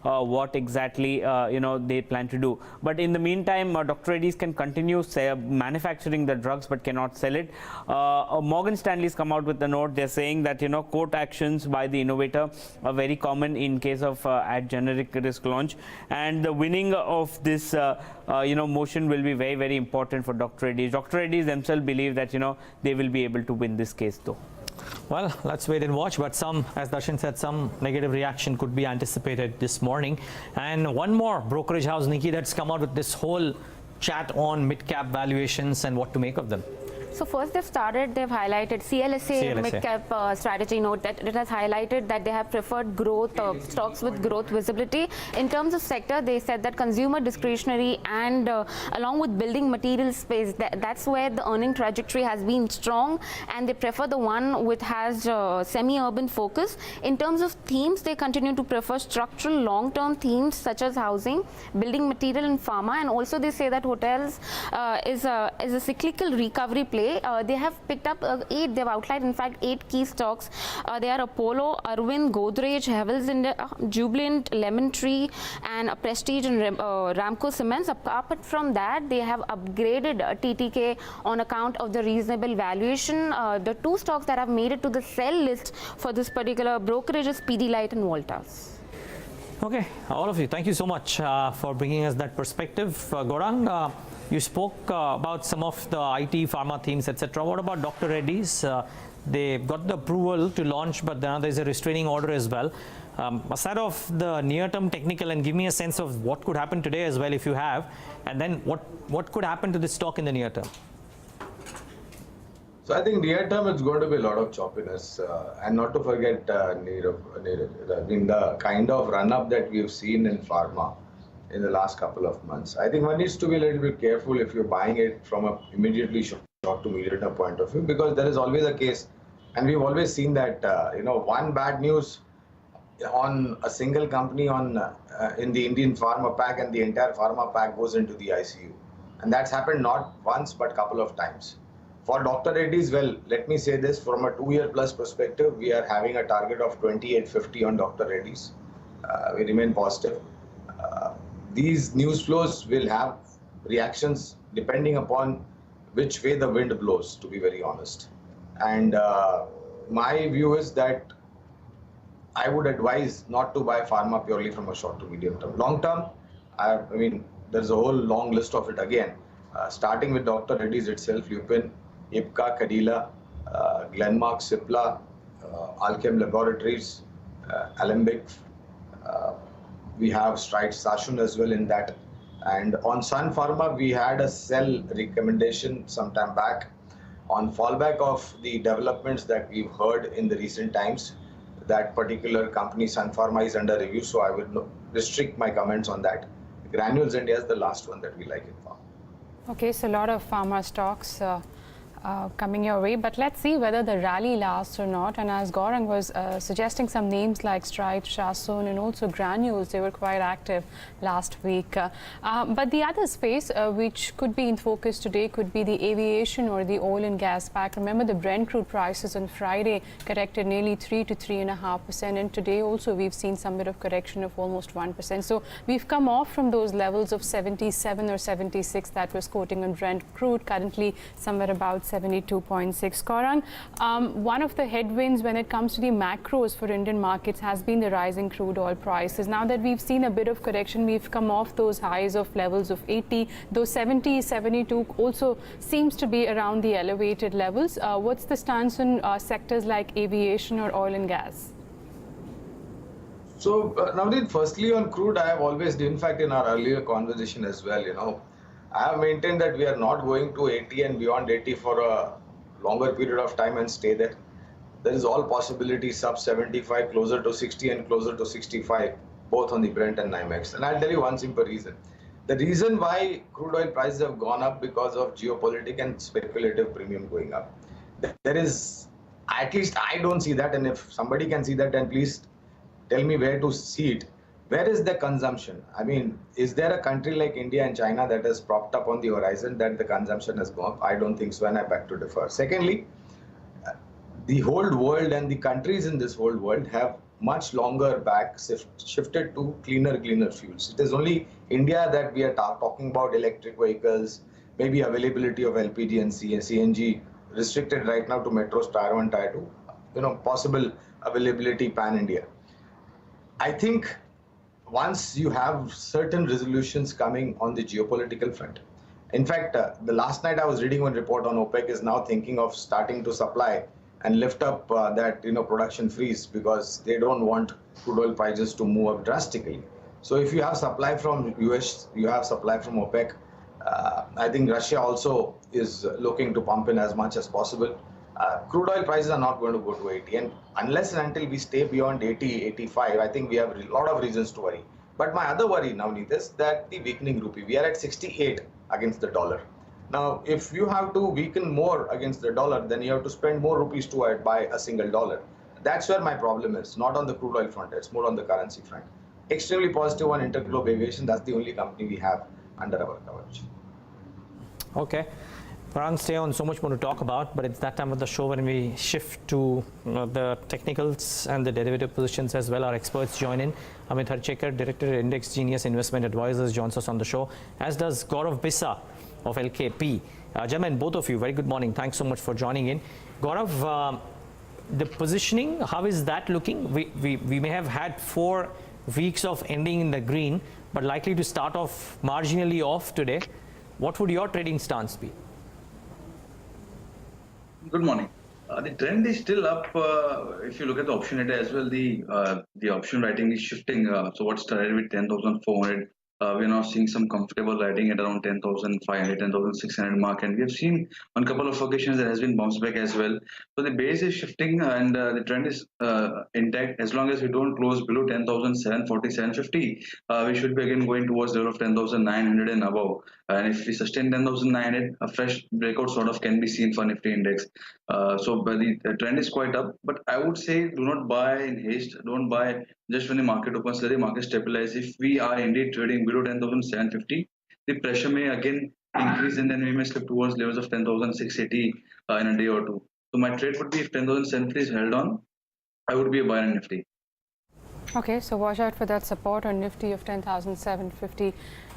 what exactly they plan to do. But in the meantime, Dr. Reddy's can continue manufacturing the drugs but cannot sell it. Morgan Stanley's come out with a note. They're saying that court actions by the innovator are very common in case of at generic risk launch, and the winning of this motion will be very, very important for Dr. Reddy's. Dr. Reddy's themselves believe that they will be able to win this case though. Well, let's wait and watch, but as Darshan said, some negative reaction could be anticipated this morning. And one more brokerage house, Nikki, that's come out with this whole chat on mid-cap valuations and what to make of them. So first they've highlighted CLSA mid-cap strategy note that it has highlighted that they have preferred growth stocks with growth visibility. In terms of sector, they said that consumer discretionary and along with building material space, that's where the earning trajectory has been strong, and they prefer the one which has semi-urban focus. In terms of themes, they continue to prefer structural long-term themes such as housing, building material and pharma, and also they say that hotels is a cyclical recovery play. They have picked up they've outlined in fact 8 key stocks. They are Apollo, Arvind, Godrej, Havells India, Jubilant, Lemon Tree, and Prestige and Ramco Cements. Apart from that, they have upgraded TTK on account of the reasonable valuation. The 2 stocks that have made it to the sell list for this particular brokerage is Pidilite and Voltas. Okay, all of you, thank you so much for bringing us that perspective. Gaurang, you spoke about some of the IT, pharma themes, etc. What about Dr. Reddy's? They got the approval to launch, but then there's a restraining order as well. Aside of the near-term technical, and give me a sense of what could happen today as well if you have, and then what could happen to this stock in the near term? So I think near term it's going to be a lot of choppiness, and not to forget the kind of run-up that we've seen in pharma in the last couple of months. I think one needs to be a little bit careful if you're buying it from a immediately short to medium term point of view, because there is always a case, and we've always seen that one bad news on a single company in the Indian pharma pack, and the entire pharma pack goes into the ICU, and that's happened not once but a couple of times. For Dr. Reddy's, well, let me say this, from a 2-year plus perspective, we are having a target of 2850 on Dr. Reddy's. We remain positive. These news flows will have reactions depending upon which way the wind blows, to be very honest. And my view is that I would advise not to buy pharma purely from a short to medium term. Long term, I mean, there's a whole long list of it again, starting with Dr. Reddy's itself, Lupin, Ipca, Cadila, Glenmark, Cipla, Alchem Laboratories, Alembic. We have Stride Sashun as well in that. And on Sun Pharma, we had a sell recommendation some time back. On fallback of the developments that we've heard in the recent times, that particular company, Sun Pharma, is under review, so I will restrict my comments on that. Granules India is the last one that we like in pharma. Okay, so a lot of pharma stocks coming your way, but let's see whether the rally lasts or not. And as Gaurang was suggesting, some names like Stride, Shah, and also Granules, they were quite active last week. But the other space which could be in focus today could be the aviation or the oil and gas pack. Remember, the Brent crude prices on Friday corrected nearly 3 to 3.5%, and today also we've seen some bit of correction of almost 1%. So we've come off from those levels of 77 or 76 that was quoting on Brent crude, currently somewhere about 72.6. Gaurang, one of the headwinds when it comes to the macros for Indian markets has been the rising crude oil prices. Now that we've seen a bit of correction, we've come off those highs of levels of 80, though 70, 72 also seems to be around the elevated levels. What's the stance on sectors like aviation or oil and gas? So, Navneet, firstly on crude, I have always, in fact, in our earlier conversation as well, I have maintained that we are not going to 80 and beyond 80 for a longer period of time and stay there. There is all possibilities sub 75, closer to 60 and closer to 65, both on the Brent and NYMEX. And I'll tell you one simple reason. The reason why crude oil prices have gone up because of geopolitical and speculative premium going up. There is, at least I don't see that, and if somebody can see that, then please tell me where to see it. Where is the consumption? I mean, is there a country like India and China that has propped up on the horizon that the consumption has gone up? I don't think so, and I beg to differ. Secondly, the whole world and the countries in this whole world have much longer back shifted to cleaner fuels. It is only India that we are talking about electric vehicles, maybe availability of LPG and CNG restricted right now to metros, tier 1, tier 2, possible availability pan-India. I think once you have certain resolutions coming on the geopolitical front, in fact, the last night I was reading one report on OPEC is now thinking of starting to supply and lift up that production freeze because they don't want crude oil prices to move up drastically. So if you have supply from US, you have supply from OPEC. I think Russia also is looking to pump in as much as possible. Crude oil prices are not going to go to 80, and unless and until we stay beyond 80, 85, I think we have a lot of reasons to worry. But my other worry now is that the weakening rupee. We are at 68 against the dollar. Now, if you have to weaken more against the dollar, then you have to spend more rupees to buy a single dollar. That's where my problem is, not on the crude oil front, it's more on the currency front. Extremely positive on Interglobe Aviation, that's the only company we have under our coverage. Okay. Gaurang, stay on, so much more to talk about, but it's that time of the show when we shift to the technicals and the derivative positions as well. Our experts join in. Amit Harchekar, Director, Index Genius Investment Advisors, joins us on the show, as does Gaurav Bissa of LKP. Gentlemen, both of you, very good morning. Thanks so much for joining in. Gaurav, the positioning, how is that looking? We may have had 4 weeks of ending in the green, but likely to start off marginally off today. What would your trading stance be? Good morning. The trend is still up. If you look at the option data as well, the option writing is shifting. So what started with 10,400, we're now seeing some comfortable writing at around 10,500, 10,600 mark, and we have seen on a couple of occasions there has been bounce back as well. So the base is shifting and the trend is intact. As long as we don't close below 10,740, 750, we should be again going towards the level of 10,900 and above. And if we sustain 10,900, a fresh breakout sort of can be seen for Nifty index. So the trend is quite up, but I would say do not buy in haste. Don't buy just when the market opens. Let the market stabilize. If we are indeed trading below 10,750, the pressure may again increase and then we may slip towards levels of 10,680 in a day or two. So my trade would be if 10,750 is held on, I would be a buyer in Nifty. Okay, so watch out for that support on Nifty of 10,750.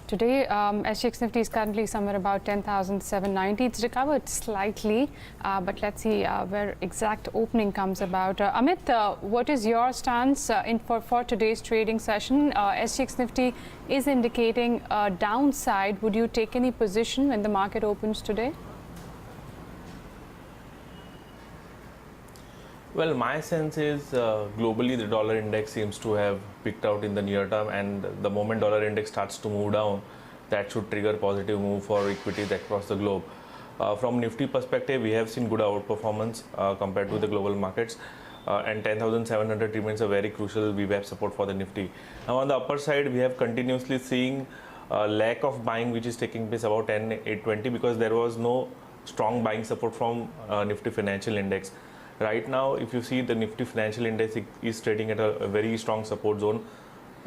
Today, SGX Nifty is currently somewhere about 10,790. It's recovered slightly, but let's see where exact opening comes about. Amit, what is your stance for today's trading session? SGX Nifty is indicating a downside. Would you take any position when the market opens today? Well, my sense is globally the dollar index seems to have picked out in the near term, and the moment dollar index starts to move down, that should trigger positive move for equities across the globe. From Nifty perspective, we have seen good outperformance compared to the global markets, and 10,700 remains a very crucial VWAP support for the Nifty. Now on the upper side, we have continuously seeing lack of buying which is taking place about 10,820 because there was no strong buying support from Nifty Financial Index. Right now, if you see the Nifty Financial Index is trading at a very strong support zone,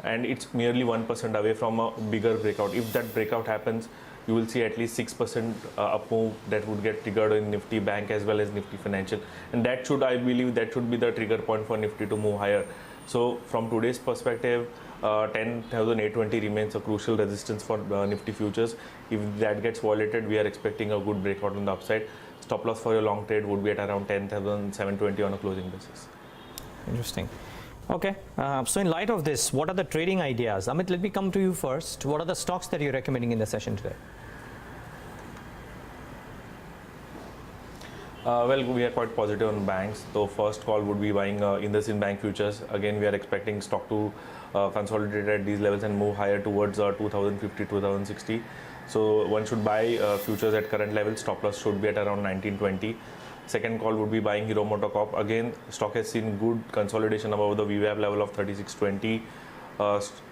and it's merely 1% away from a bigger breakout. If that breakout happens, you will see at least 6% up move that would get triggered in Nifty Bank as well as Nifty Financial, and that should, I believe, that should be the trigger point for Nifty to move higher. So from today's perspective, 10,820 remains a crucial resistance for Nifty futures. If that gets violated, we are expecting a good breakout on the upside. Stop loss for your long trade would be at around 10,720 on a closing basis. Interesting. Okay, so in light of this, what are the trading ideas? Amit, let me come to you first. What are the stocks that you're recommending in the session today? Well, we are quite positive on banks. So first call would be buying IndianOpen bank futures. Again, we are expecting stock to consolidate at these levels and move higher towards 2050, 2060. So one should buy futures at current levels. Stop loss should be at around 1920. Second call would be buying Hero MotoCorp. Again, stock has seen good consolidation above the VWAP level of 3620.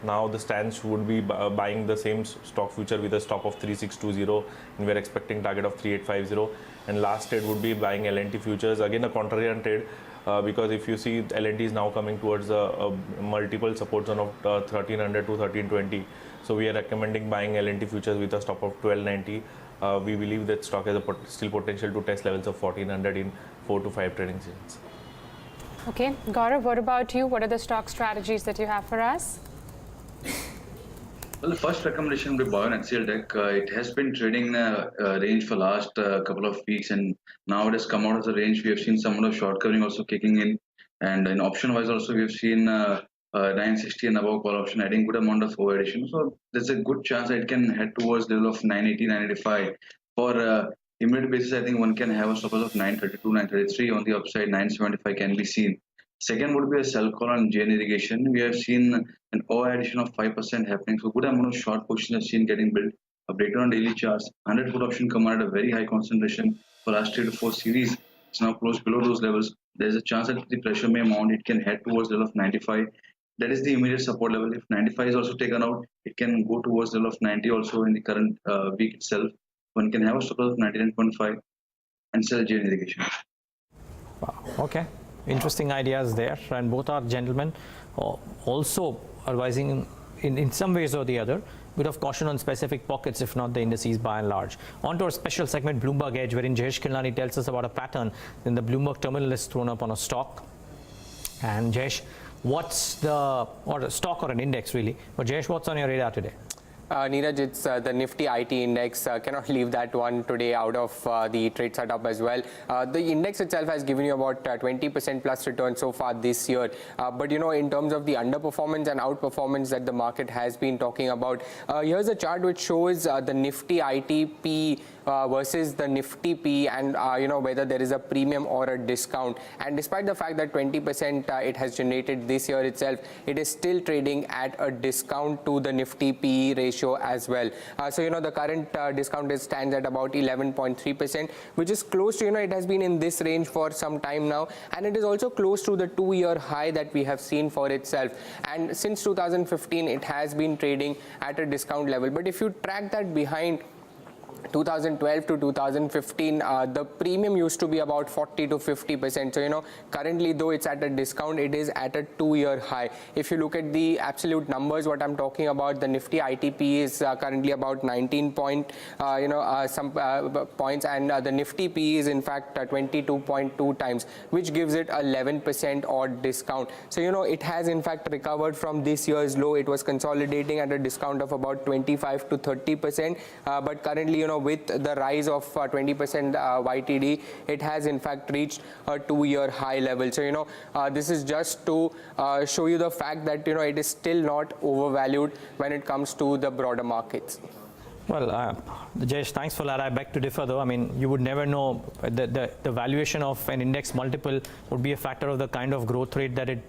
Now the stance would be buying the same stock future with a stop of 3620, and we are expecting target of 3850. And last trade would be buying L&T futures. Again, a contrarian trade because if you see L&T is now coming towards a multiple support zone of 1300 to 1320. So we are recommending buying L&T futures with a stop of 1290. We believe that stock has still potential to test levels of 1400 in 4 to 5 trading sessions. Okay, Gaurav, what about you? What are the stock strategies that you have for us? Well, the first recommendation will be buy on HCL Tech. It has been trading in a range for last couple of weeks, and now it has come out of the range. We have seen some of the short covering also kicking in, and in option wise also we have seen 960 and above call option adding good amount of over addition. So there's a good chance that it can head towards level of 980, 985. For immediate basis, I think one can have a support of 932, 933 on the upside. 975 can be seen. Second would be a sell call on Jain irrigation. We have seen an over addition of 5% happening. So good amount of short positions are seen getting built. A breakdown on daily charts. 100 put option commanded a very high concentration for last 3 to 4 series. It's now close below those levels. There's a chance that the pressure may mount. It can head towards level of 95. That is the immediate support level. If 95 is also taken out, it can go towards level of 90 also in the current week itself. One can have a support of 99.5 and sell Jain irrigation. Wow. Okay. Interesting ideas there, and both are gentlemen also advising in some ways or the other, bit of caution on specific pockets, if not the indices by and large. On to our special segment, Bloomberg Edge, wherein Jayesh Kilnani tells us about a pattern. Then the Bloomberg terminal is thrown up on a stock. And Jayesh, what's the, or a stock or an index really, but Jayesh, what's on your radar today? Neeraj, it's the Nifty IT index. Cannot leave that one today out of the trade setup as well. The index itself has given you about 20% plus return so far this year. But you know, in terms of the underperformance and outperformance that the market has been talking about, here's a chart which shows the Nifty IT P versus the Nifty P, and you know, whether there is a premium or a discount. And despite the fact that 20% it has generated this year itself, it is still trading at a discount to the Nifty P ratio as well. So you know, the current discount stands at about 11.3%, which is close to, you know, it has been in this range for some time now, and it is also close to the 2-year high that we have seen for itself. And since 2015 it has been trading at a discount level. But if you track that behind 2012 to 2015, the premium used to be about 40 to 50%. So, you know, currently though it's at a discount, it is at a 2-year high. If you look at the absolute numbers, what I'm talking about, the Nifty ITP is currently about 19 point, points, and the Nifty P is in fact 22.2 times, which gives it 11% odd discount. So, you know, it has in fact recovered from this year's low. It was consolidating at a discount of about 25 to 30%, but currently, you know, with the rise of 20% YTD, it has in fact reached a 2-year high level. So, you know, this is just to show you the fact that, you know, it is still not overvalued when it comes to the broader markets. Well, Jayesh, thanks for that. I beg to differ though. I mean, you would never know. The valuation of an index multiple would be a factor of the kind of growth rate that it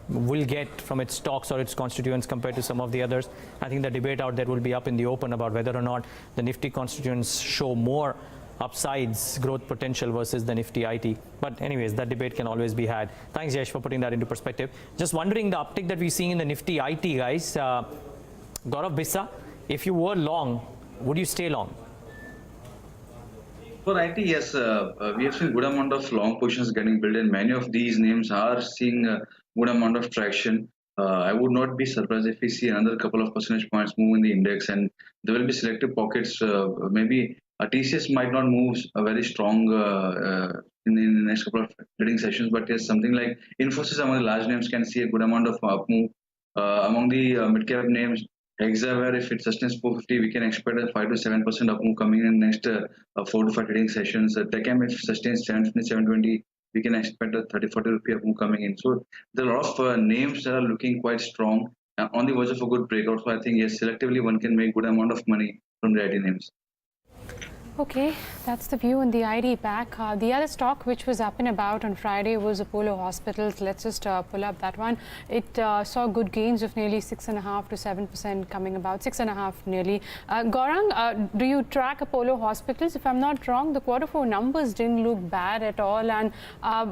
will get from its stocks or its constituents compared to some of the others. I think the debate out there will be up in the open about whether or not the Nifty constituents show more upsides, growth potential versus the Nifty IT. But anyways, that debate can always be had. Thanks, Jayesh, for putting that into perspective. Just wondering the uptick that we're seeing in the Nifty IT, guys. Gaurav, Bissa, if you were long, would you stay long? For IT, yes, we have seen good amount of long positions getting built, and many of these names are seeing a good amount of traction. I would not be surprised if we see another couple of percentage points move in the index, and there will be selective pockets. Maybe TCS might not move very strong in the next couple of trading sessions, but yes, something like Infosys among the large names can see a good amount of up move. Among the mid-cap names, Hexaware, if it sustains 450, we can expect a 5 to 7% up move coming in next 4 to 5 trading sessions. Techam, if it sustains 750, 720, we can expect a 30-40 rupee up move coming in. So there are a lot of names that are looking quite strong on the verge of a good breakout. So I think yes, selectively one can make good amount of money from the IT names. Okay, that's the view on the ID pack. The other stock which was up and about on Friday was Apollo Hospitals. Let's just pull up that one. It saw good gains of nearly 6.5 to 7% coming about, 6.5 nearly. Gaurang, do you track Apollo Hospitals? If I'm not wrong, the Q4 numbers didn't look bad at all, and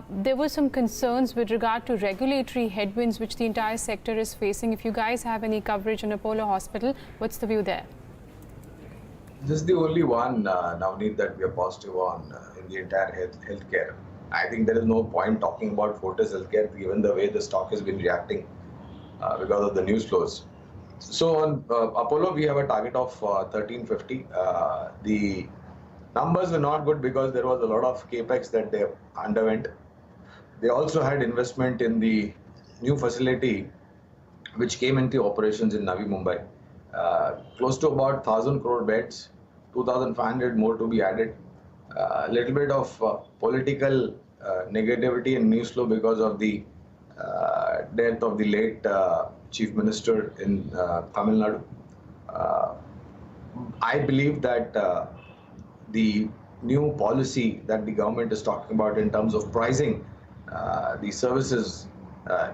there were some concerns with regard to regulatory headwinds which the entire sector is facing. If you guys have any coverage on Apollo Hospital, what's the view there? This is the only one, Navneet, that we are positive on in the entire healthcare. I think there is no point talking about Fortis Healthcare given the way the stock has been reacting because of the news flows. So on Apollo, we have a target of 1350. The numbers were not good because there was a lot of capex that they underwent. They also had investment in the new facility which came into operations in Navi Mumbai. Close to about 1,000 crore beds, 2,500 more to be added. A little bit of political negativity and news flow because of the death of the late Chief Minister in Tamil Nadu. I believe that the new policy that the government is talking about in terms of pricing the services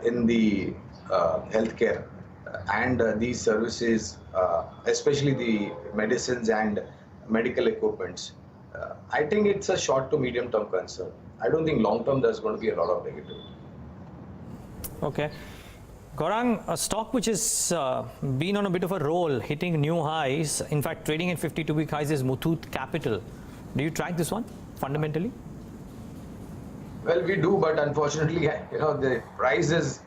in the healthcare and these services, especially the medicines and medical equipments, I think it's a short to medium term concern. I don't think long term there's going to be a lot of negativity. Okay. Gaurang, a stock which has been on a bit of a roll, hitting new highs, in fact trading at 52-week highs, is Muthoot Capital. Do you track this one fundamentally? Well, we do, but unfortunately, the price is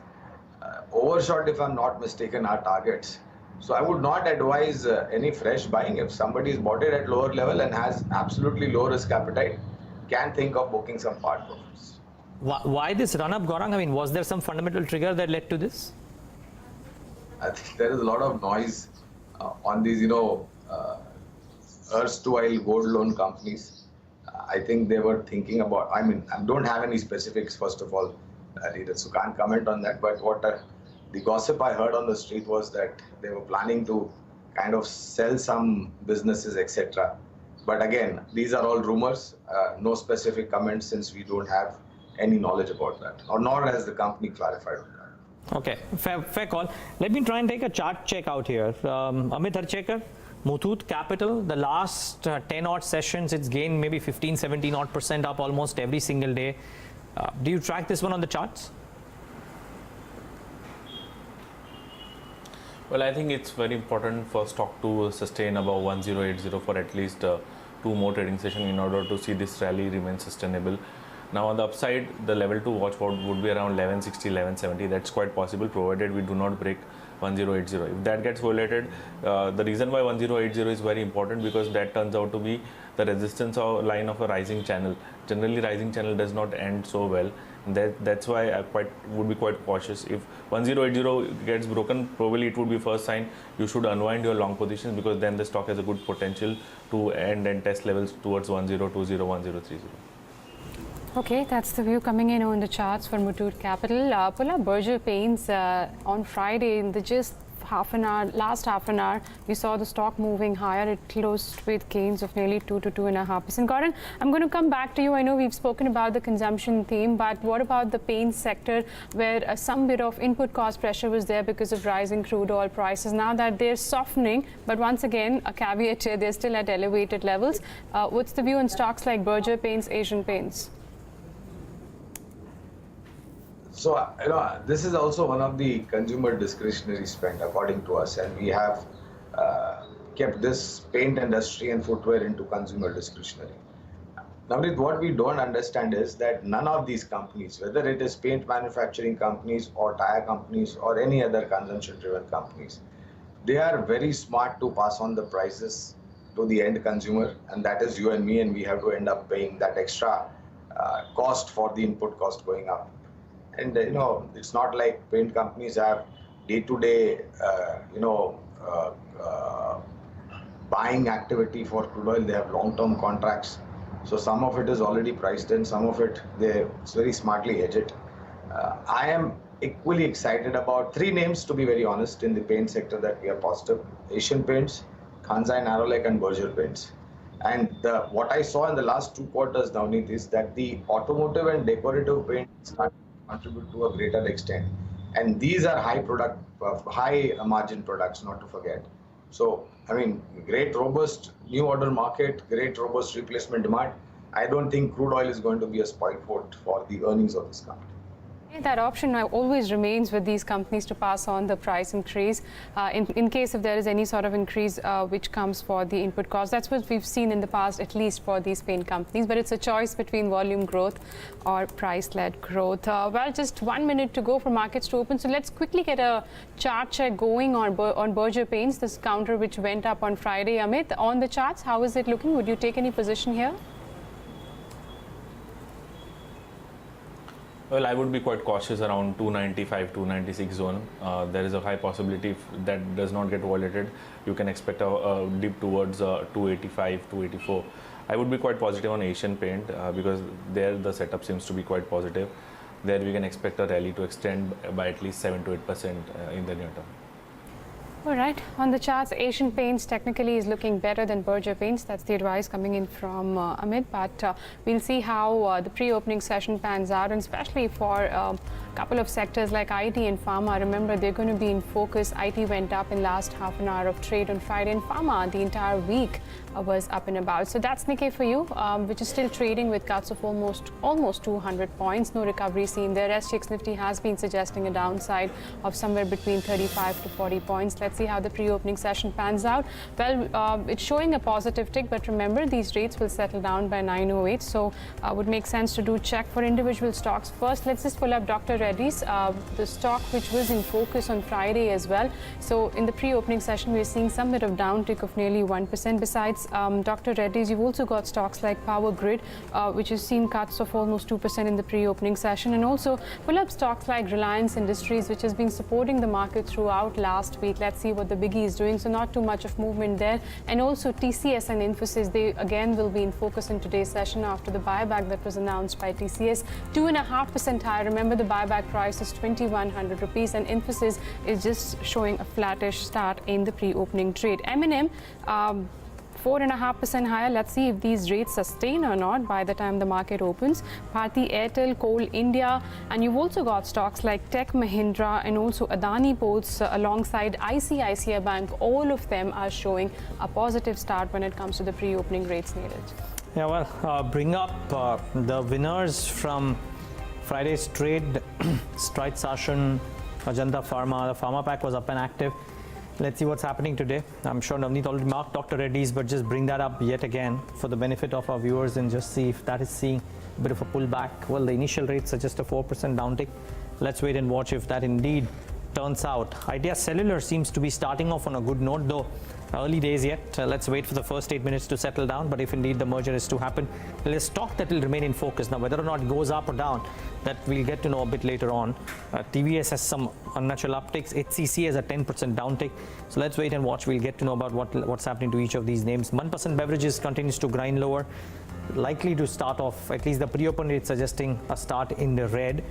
overshot, if I'm not mistaken, our targets. So I would not advise any fresh buying. If somebody is bought it at lower level and has absolutely low risk appetite, can think of booking some part profits. Why this run up, Gaurang? I mean, was there some fundamental trigger that led to this? I think there is a lot of noise on these, erstwhile gold loan companies. I think they were thinking about, I don't have any specifics, first of all, so can't comment on that. But what the gossip I heard on the street was that they were planning to kind of sell some businesses, etc. But again, these are all rumors, no specific comments since we don't have any knowledge about that, or nor has the company clarified on that. Okay, fair call. Let me try and take a chart check out here. Amit, Harchekar, Muthoot Capital, the last 10 odd sessions, it's gained maybe 15, 17 odd % up almost every single day. Do you track this one on the charts? Well, I think it's very important for stock to sustain above 1080 for at least 2 more trading sessions in order to see this rally remain sustainable. Now on the upside, the level to watch for would be around 1160, 1170. That's quite possible provided we do not break 1080. If that gets violated, the reason why 1080 is very important because that turns out to be the resistance or line of a rising channel. Generally, rising channel does not end so well. That's why I would be quite cautious. If 1080 gets broken, probably it would be first sign you should unwind your long positions because then the stock has a good potential to end and test levels towards 1020, 1030. Okay, that's the view coming in on the charts for Muthoot Capital. Pull up Berger Paints on Friday in the just last half an hour, we saw the stock moving higher. It closed with gains of nearly 2 to 2.5%. Gaurang, I'm going to come back to you. I know we've spoken about the consumption theme, but what about the paint sector where some bit of input cost pressure was there because of rising crude oil prices? Now that they're softening, but once again, a caveat here, they're still at elevated levels. What's the view on stocks like Berger Paints, Asian Paints? So, this is also one of the consumer discretionary spend according to us, and we have kept this paint industry and footwear into consumer discretionary. Now, what we don't understand is that none of these companies, whether it is paint manufacturing companies or tire companies or any other consumption-driven companies, they are very smart to pass on the prices to the end consumer, and that is you and me, and we have to end up paying that extra cost for the input cost going up. And it's not like paint companies have day-to-day, buying activity for crude oil. They have long-term contracts. So some of it is already priced in, some of it it's very smartly hedged. I am equally excited about 3 names, to be very honest, in the paint sector that we are positive: Asian Paints, Kansai Narolek, and Berger Paints. And what I saw in the last 2 quarters, Navneet, is that the automotive and decorative paints contribute to a greater extent, and these are high margin products, not to forget. So great robust new order market, great robust replacement demand. I don't think crude oil is going to be a spoilsport for the earnings of this company. That option always remains with these companies to pass on the price increase in case if there is any sort of increase which comes for the input cost. That's what we've seen in the past, at least for these paint companies. But it's a choice between volume growth or price-led growth. Well, just 1 minute to go for markets to open. So let's quickly get a chart check going on Berger Paints, this counter which went up on Friday. Amit, on the charts, how is it looking? Would you take any position here? Well, I would be quite cautious around 295, 296 zone. There is a high possibility if that does not get violated, you can expect a dip towards 285, 284. I would be quite positive on Asian Paint because there the setup seems to be quite positive. There we can expect a rally to extend by at least 7 to 8% in the near term. All right, on the charts, Asian Paints technically is looking better than Berger Paints. That's the advice coming in from Amit, but we'll see how the pre-opening session pans out, and especially for a couple of sectors like IT and pharma. Remember, they're going to be in focus. IT went up in last half an hour of trade on Friday, and pharma the entire week was up and about. So that's Nikkei for you, which is still trading with cuts of almost 200 points. No recovery seen there. SGX Nifty has been suggesting a downside of somewhere between 35 to 40 points. Let's see how the pre-opening session pans out. Well, it's showing a positive tick, but remember, these rates will settle down by 9:08, so would make sense to do check for individual stocks. First, let's just pull up Dr. Reddy's, the stock which was in focus on Friday as well. So in the pre-opening session, we're seeing some bit of downtick of nearly 1%. Besides Dr. Reddy's, you've also got stocks like Power Grid, which has seen cuts of almost 2% in the pre-opening session, and also pull up stocks like Reliance Industries, which has been supporting the market throughout last week. Let's see what the biggie is doing. So not too much of movement there. And also TCS and Infosys, they again will be in focus in today's session after the buyback that was announced by TCS. 2.5% higher. Remember, the buyback price is 2,100 rupees, and Infosys is just showing a flattish start in the pre-opening trade. M&M 4.5% higher. Let's see if these rates sustain or not by the time the market opens. Bharti Airtel, Coal India, and you've also got stocks like Tech Mahindra and also Adani Ports alongside ICICI Bank. All of them are showing a positive start when it comes to the pre-opening rates needed. Yeah, well, bring up the winners from Friday's trade. Stride Sashan, Ajanta Pharma. The Pharma pack was up and active. Let's see what's happening today. I'm sure Navneet already marked Dr. Reddy's, but just bring that up yet again for the benefit of our viewers and just see if that is seeing a bit of a pullback. Well, the initial rates suggest a 4% downtick. Let's wait and watch if that indeed turns out. Idea Cellular seems to be starting off on a good note, though early days yet. Let's wait for the first 8 minutes to settle down, but if indeed the merger is to happen, well, a stock that will remain in focus. Now, whether or not it goes up or down, that we'll get to know a bit later on. TVS has some unnatural upticks. HCC has a 10% downtick. So let's wait and watch. We'll get to know about what's happening to each of these names. 1% Beverages continues to grind lower, likely to start off, at least the pre-open rate suggesting a start in the red.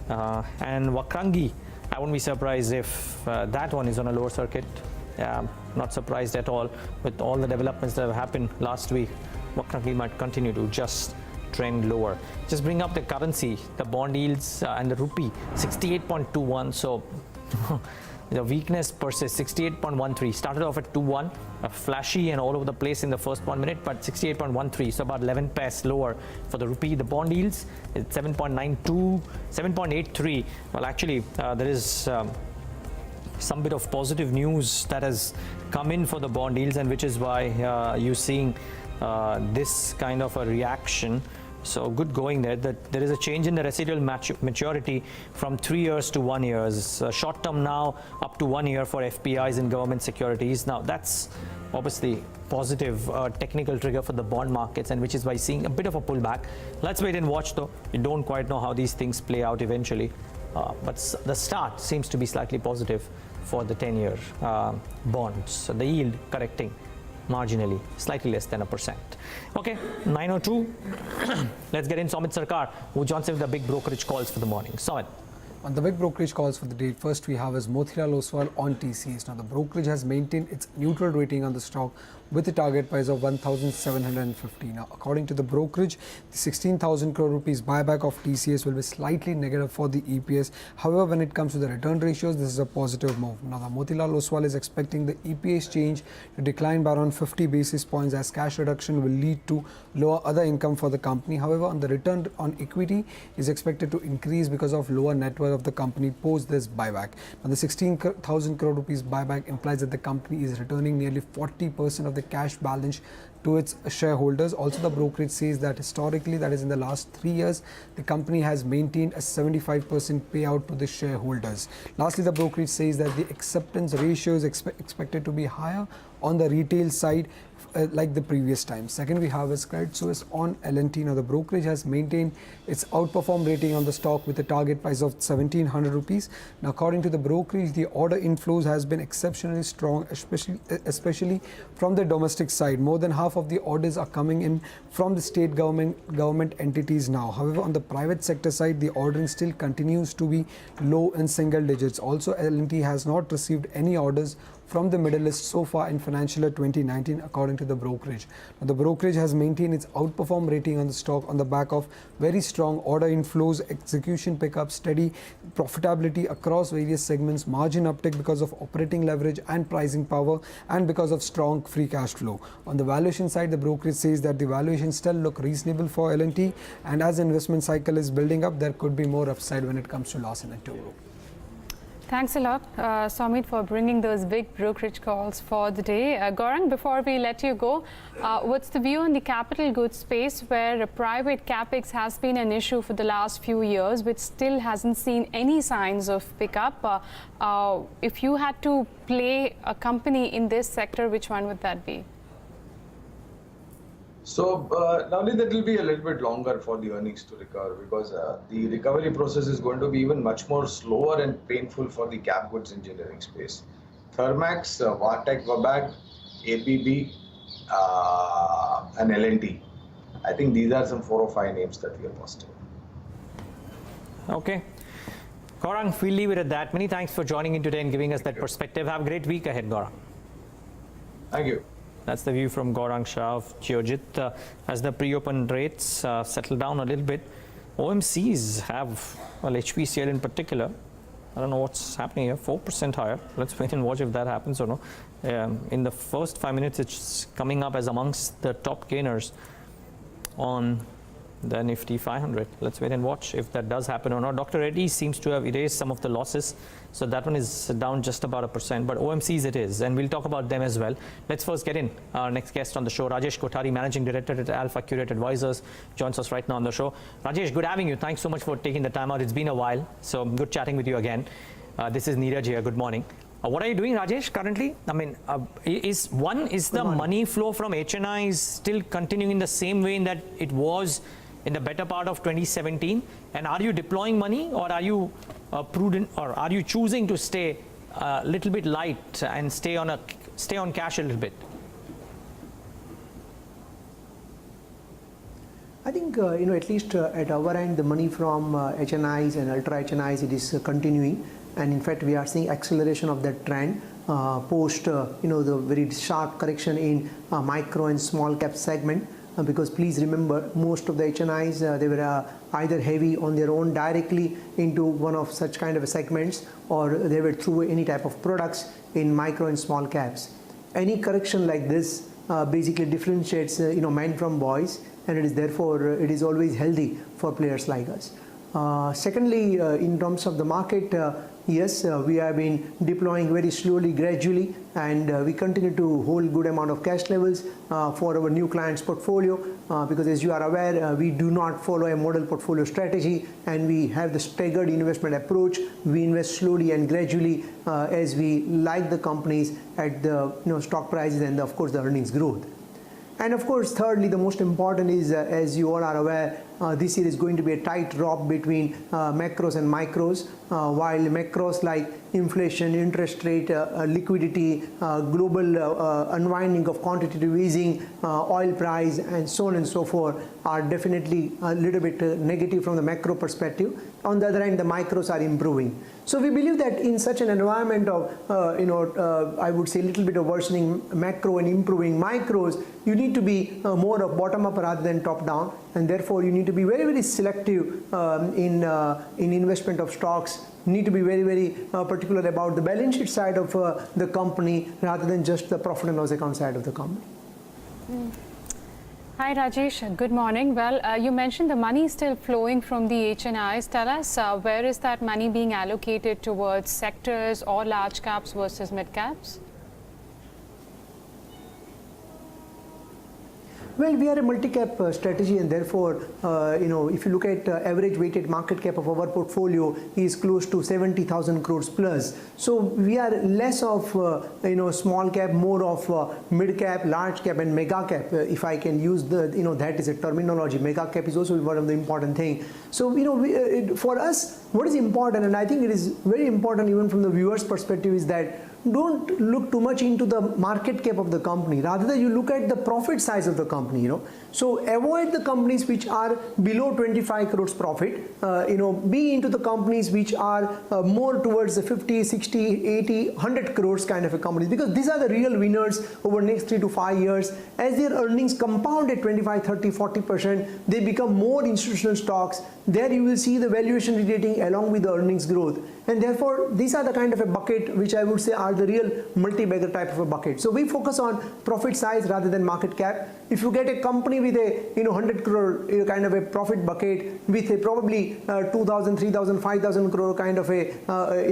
And Wakrangi, I wouldn't be surprised if that one is on a lower circuit. Not surprised at all with all the developments that have happened last week. Wakrangi might continue to just trend lower. Just bring up the currency, the bond yields and the rupee, 68.21. So the weakness persists. 68.13 started off at 2.1, flashy and all over the place in the first 1 minute, but 68.13, so about 11 paise lower for the rupee. The bond yields is 7.92, 7.83. Well, actually, there is some bit of positive news that has come in for the bond yields, and which is why you're seeing this kind of a reaction. So good going there. That there is a change in the residual maturity from 3 years to 1 year. Short term now up to 1 year for FPIs and government securities. Now that's obviously positive technical trigger for the bond markets, and which is why seeing a bit of a pullback. Let's wait and watch though. We don't quite know how these things play out eventually. But the start seems to be slightly positive for the 10-year bonds. So the yield correcting marginally, slightly less than 1%. Okay, 9:02. Let's get in Amit Sarkar, who joins in with the big brokerage calls for the morning. Amit. On the big brokerage calls for the day, first we have is Motilal Oswal on TCS. Now the brokerage has maintained its neutral rating on the stock with a target price of 1,750. Now according to the brokerage, the 16,000 crore rupees buyback of TCS will be slightly negative for the EPS. However, when it comes to the return ratios, this is a positive move. Now the Motilal Oswal is expecting the EPS change to decline by around 50 basis points as cash reduction will lead to lower other income for the company. However, on the return on equity is expected to increase because of lower net worth of the company post this buyback. Now the 16,000 crore rupees buyback implies that the company is returning nearly 40% of the cash balance to to its shareholders. Also, the brokerage says that historically, that is in the last 3 years, the company has maintained a 75% payout to the shareholders. Lastly, the brokerage says that the acceptance ratio is expected to be higher on the retail side like the previous time. Second, we have is Credit Suisse on L&T. Now, the brokerage has maintained its outperform rating on the stock with a target price of 1700 rupees. Now, according to the brokerage, the order inflows has been exceptionally strong, especially from the domestic side. More than half of the orders are coming in from the state government entities now. However, on the private sector side, the ordering still continues to be low in single digits. Also, L&T has not received any orders from the Middle East so far in financial year 2019, according to the brokerage. Now, the brokerage has maintained its outperform rating on the stock on the back of very strong order inflows, execution pickup, steady profitability across various segments, margin uptick because of operating leverage and pricing power, and because of strong free cash flow. On the valuation side, the brokerage says that the valuations still look reasonable for L&T, and as the investment cycle is building up, there could be more upside when it comes to Larsen & Toubro. Thanks a lot, Amit, for bringing those big brokerage calls for the day. Gaurang, before we let you go, what's the view on the capital goods space where private capex has been an issue for the last few years, which still hasn't seen any signs of pickup? If you had to play a company in this sector, which one would that be? So, Navneet, that will be a little bit longer for the earnings to recover because the recovery process is going to be even much more slower and painful for the cap goods engineering space. Thermax, Vartech, Vabag, ABB, and L&T. I think these are some 4 or 5 names that we are posting. Okay. Gaurang, we'll leave it at that. Many thanks for joining in today and giving us that perspective. Have a great week ahead, Gaurang. Thank you. That's the view from Gaurang Shah of Geojit. As the pre-open rates settle down a little bit, OMCs have, well, HPCL in particular, I don't know what's happening here, 4% higher. Let's wait and watch if that happens or no. In the first 5 minutes, it's coming up as amongst the top gainers on the Nifty 500. Let's wait and watch if that does happen or not. Dr. Reddy seems to have erased some of the losses, so that one is down just about 1%, but OMCs it is, and we'll talk about them as well. Let's first get in our next guest on the show. Rajesh Kothari, Managing Director at AlfAccurate Advisors, joins us right now on the show. Rajesh, good having you. Thanks so much for taking the time out. It's been a while, so good chatting with you again. This is Neeraj here. Good morning. What are you doing, Rajesh, currently? I mean, is the money flow from HNIs still continuing in the same way in that it was in the better part of 2017? And are you deploying money, or are you prudent, or are you choosing to stay a little bit light and stay on cash a little bit? I think at least at our end, the money from HNIs and ultra HNIs, it is continuing, and in fact we are seeing acceleration of that trend post the very sharp correction in micro and small cap segment. Because please remember, most of the HNIs, they were either heavy on their own directly into one of such kind of segments, or they were through any type of products in micro and small caps. Any correction like this basically differentiates men from boys, and it is therefore it is always healthy for players like us. Secondly, in terms of the market, yes, we have been deploying very slowly, gradually, and we continue to hold good amount of cash levels for our new clients' portfolio because, as you are aware, we do not follow a model portfolio strategy, and we have the staggered investment approach. We invest slowly and gradually as we like the companies at the stock prices and of course the earnings growth. And of course, thirdly, the most important is, as you all are aware, this year is going to be a tight drop between macros and micros, while macros like inflation, interest rate, liquidity, global unwinding of quantitative easing, oil price, and so on and so forth are definitely a little bit negative from the macro perspective. On the other hand, the micros are improving. So we believe that in such an environment of, I would say a little bit of worsening macro and improving micros, you need to be more of bottom up rather than top down, and therefore you need to be very, very selective in investment of stocks. You need to be very, very particular about the balance sheet side of the company rather than just the profit and loss account side of the company. Hi Rajesh, good morning. Well, you mentioned the money is still flowing from the HNIs. Tell us, where is that money being allocated towards sectors or large caps versus mid caps? Well, we are a multi-cap strategy, and therefore, if you look at average weighted market cap of our portfolio is close to 70,000 crores plus. So we are less of small cap, more of mid cap, large cap, and mega cap. If I can use that is a terminology. Mega cap is also one of the important thing. So for us, what is important, and I think it is very important even from the viewer's perspective, is that don't look too much into the market cap of the company. Rather than you look at the profit size of the company. So avoid the companies which are below 25 crores profit. Be into the companies which are more towards the 50, 60, 80, 100 crores kind of a companies, because these are the real winners over next 3 to 5 years. As their earnings compound at 25, 30, 40%, they become more institutional stocks. There you will see the valuation relating along with the earnings growth. And therefore, these are the kind of a bucket which I would say are the real multi-bagger type of a bucket. So we focus on profit size rather than market cap. If you get a company with a 100 crore kind of a profit bucket with a probably 2,000, 3,000, 5,000 crore kind of a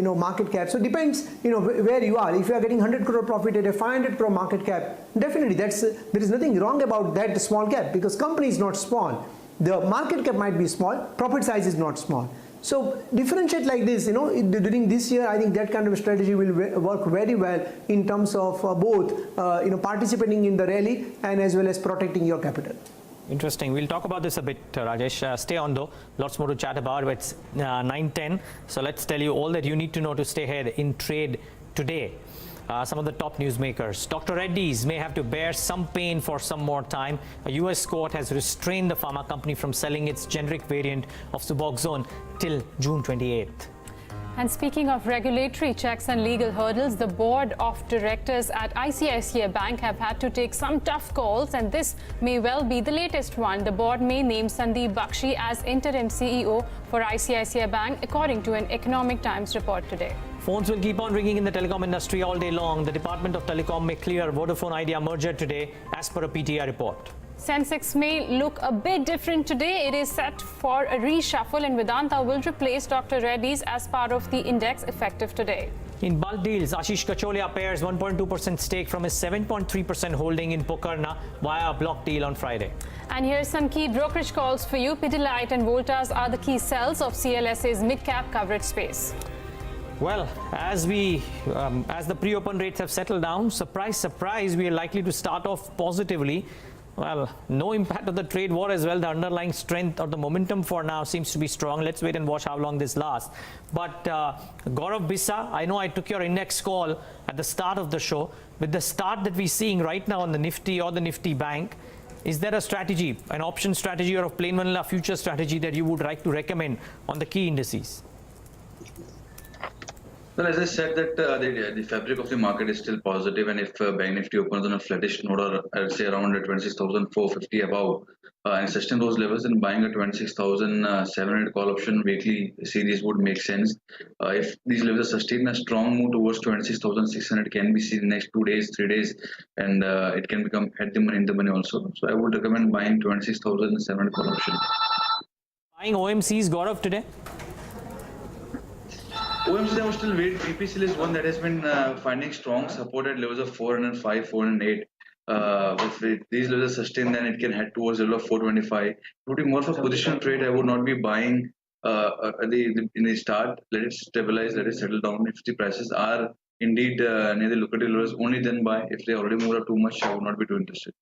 market cap. So it depends where you are. If you are getting 100 crore profit at a 500 crore market cap, definitely there is nothing wrong about that small cap, because company is not small. The market cap might be small, profit size is not small. So differentiate like this, during this year, I think that kind of a strategy will work very well in terms of both, participating in the rally and as well as protecting your capital. Interesting. We'll talk about this a bit, Rajesh. Stay on though. Lots more to chat about. It's 9:10. So let's tell you all that you need to know to stay ahead in trade today. Some of the top newsmakers. Dr. Reddy's may have to bear some pain for some more time. A US court has restrained the pharma company from selling its generic variant of Suboxone till June 28th. And speaking of regulatory checks and legal hurdles, the board of directors at ICICI Bank have had to take some tough calls, and this may well be the latest one. The board may name Sandeep Bakshi as interim CEO for ICICI Bank, according to an Economic Times report today. Phones will keep on ringing in the telecom industry all day long. The Department of Telecom may clear Vodafone Idea merger today, as per a PTI report. Sensex may look a bit different today. It is set for a reshuffle, and Vedanta will replace Dr. Reddy's as part of the index effective today. In bulk deals, Ashish Kacholia pairs 1.2% stake from his 7.3% holding in Pokarna via a block deal on Friday. And here's some key brokerage calls for you. Pidilite and Voltas are the key sells of CLSA's mid-cap coverage space. Well, as the pre-open rates have settled down, surprise, surprise, we are likely to start off positively. Well, no impact of the trade war as well. The underlying strength or the momentum for now seems to be strong. Let's wait and watch how long this lasts. But Gaurav, Bissa, I know I took your index call at the start of the show. With the start that we're seeing right now on the Nifty or the Nifty Bank, is there a strategy, an option strategy or a plain vanilla future strategy that you would like to recommend on the key indices? Well, as I said, that the fabric of the market is still positive, and if Bank Nifty opens on a flattish note, or I'd say around 26,450 above, and sustain those levels, then buying a 26,700 call option weekly series would make sense. If these levels are sustained, a strong move towards 26,600 can be seen in the next 2 days, 3 days, and it can become at the money, in the money also. So I would recommend buying 26,700 call option. Buying OMCs, Gaurav, today? OMC, I would still wait. BPCL is one that has been finding strong support at levels of 405, 408. If these levels are sustained, then it can head towards the level of 425. It would be more of a positional trade. I would not be buying in the start. Let it stabilize, let it settle down. If the prices are indeed near the lucrative levels, only then buy. If they already moved up too much, I would not be too interested.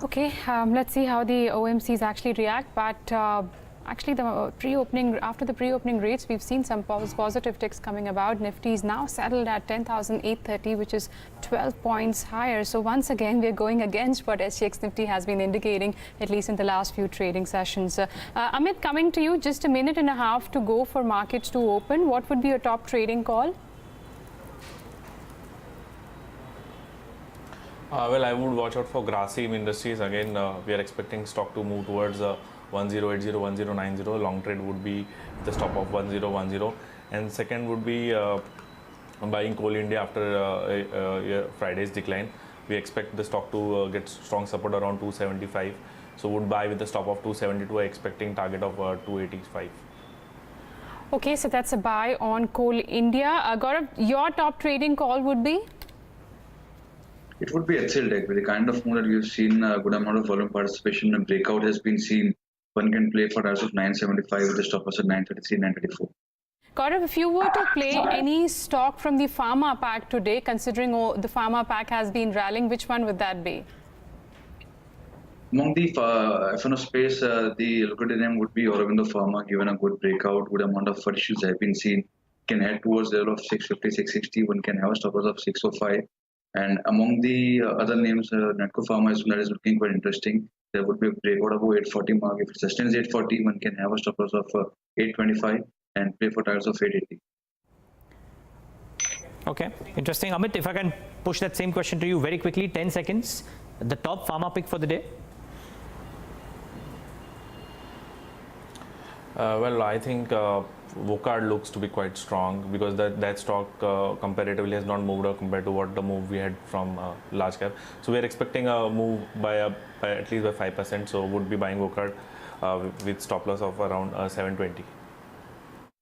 Okay, let's see how the OMCs actually react. But actually, after the pre-opening rates, we've seen some positive ticks coming about. Nifty is now settled at 10,830, which is 12 points higher. So once again, we're going against what SGX Nifty has been indicating, at least in the last few trading sessions. Amit, coming to you, just a minute and a half to go for markets to open. What would be your top trading call? Well, I would watch out for Grasim Industries. Again, we are expecting stock to move towards 1080, 1090. Long trade would be the stop of 1010, and second would be buying Coal India after Friday's decline. We expect the stock to get strong support around 275, so would buy with the stop of 272, expecting target of 285. Okay, so that's a buy on Coal India. Gaurav, your top trading call would be? it would be HCL Tech. With the kind of move that we've seen, a good amount of volume participation and breakout has been seen. One can play for as of 975 with the stop loss at 933, 934. Gaurav, if you were to play any stock from the pharma pack today, considering the pharma pack has been rallying, which one would that be? Among the F&O space, the lucrative name would be Aurobindo Pharma, given a good breakout, good amount of issues have been seen. Can head towards the level of 650, 660. One can have a stop loss of 605. And among the other names, Natco Pharma is one that is looking quite interesting. There would be a breakout above 840 mark. If it sustains 840, one can have a stop loss of 825 and play for targets of 880. Okay, interesting. Amit, if I can push that same question to you very quickly, 10 seconds. The top pharma pick for the day? Well, I think Vocard looks to be quite strong because that stock comparatively has not moved up compared to what the move we had from large cap. So we are expecting a move by at least by 5%. So would be buying Vocard with stop loss of around 720.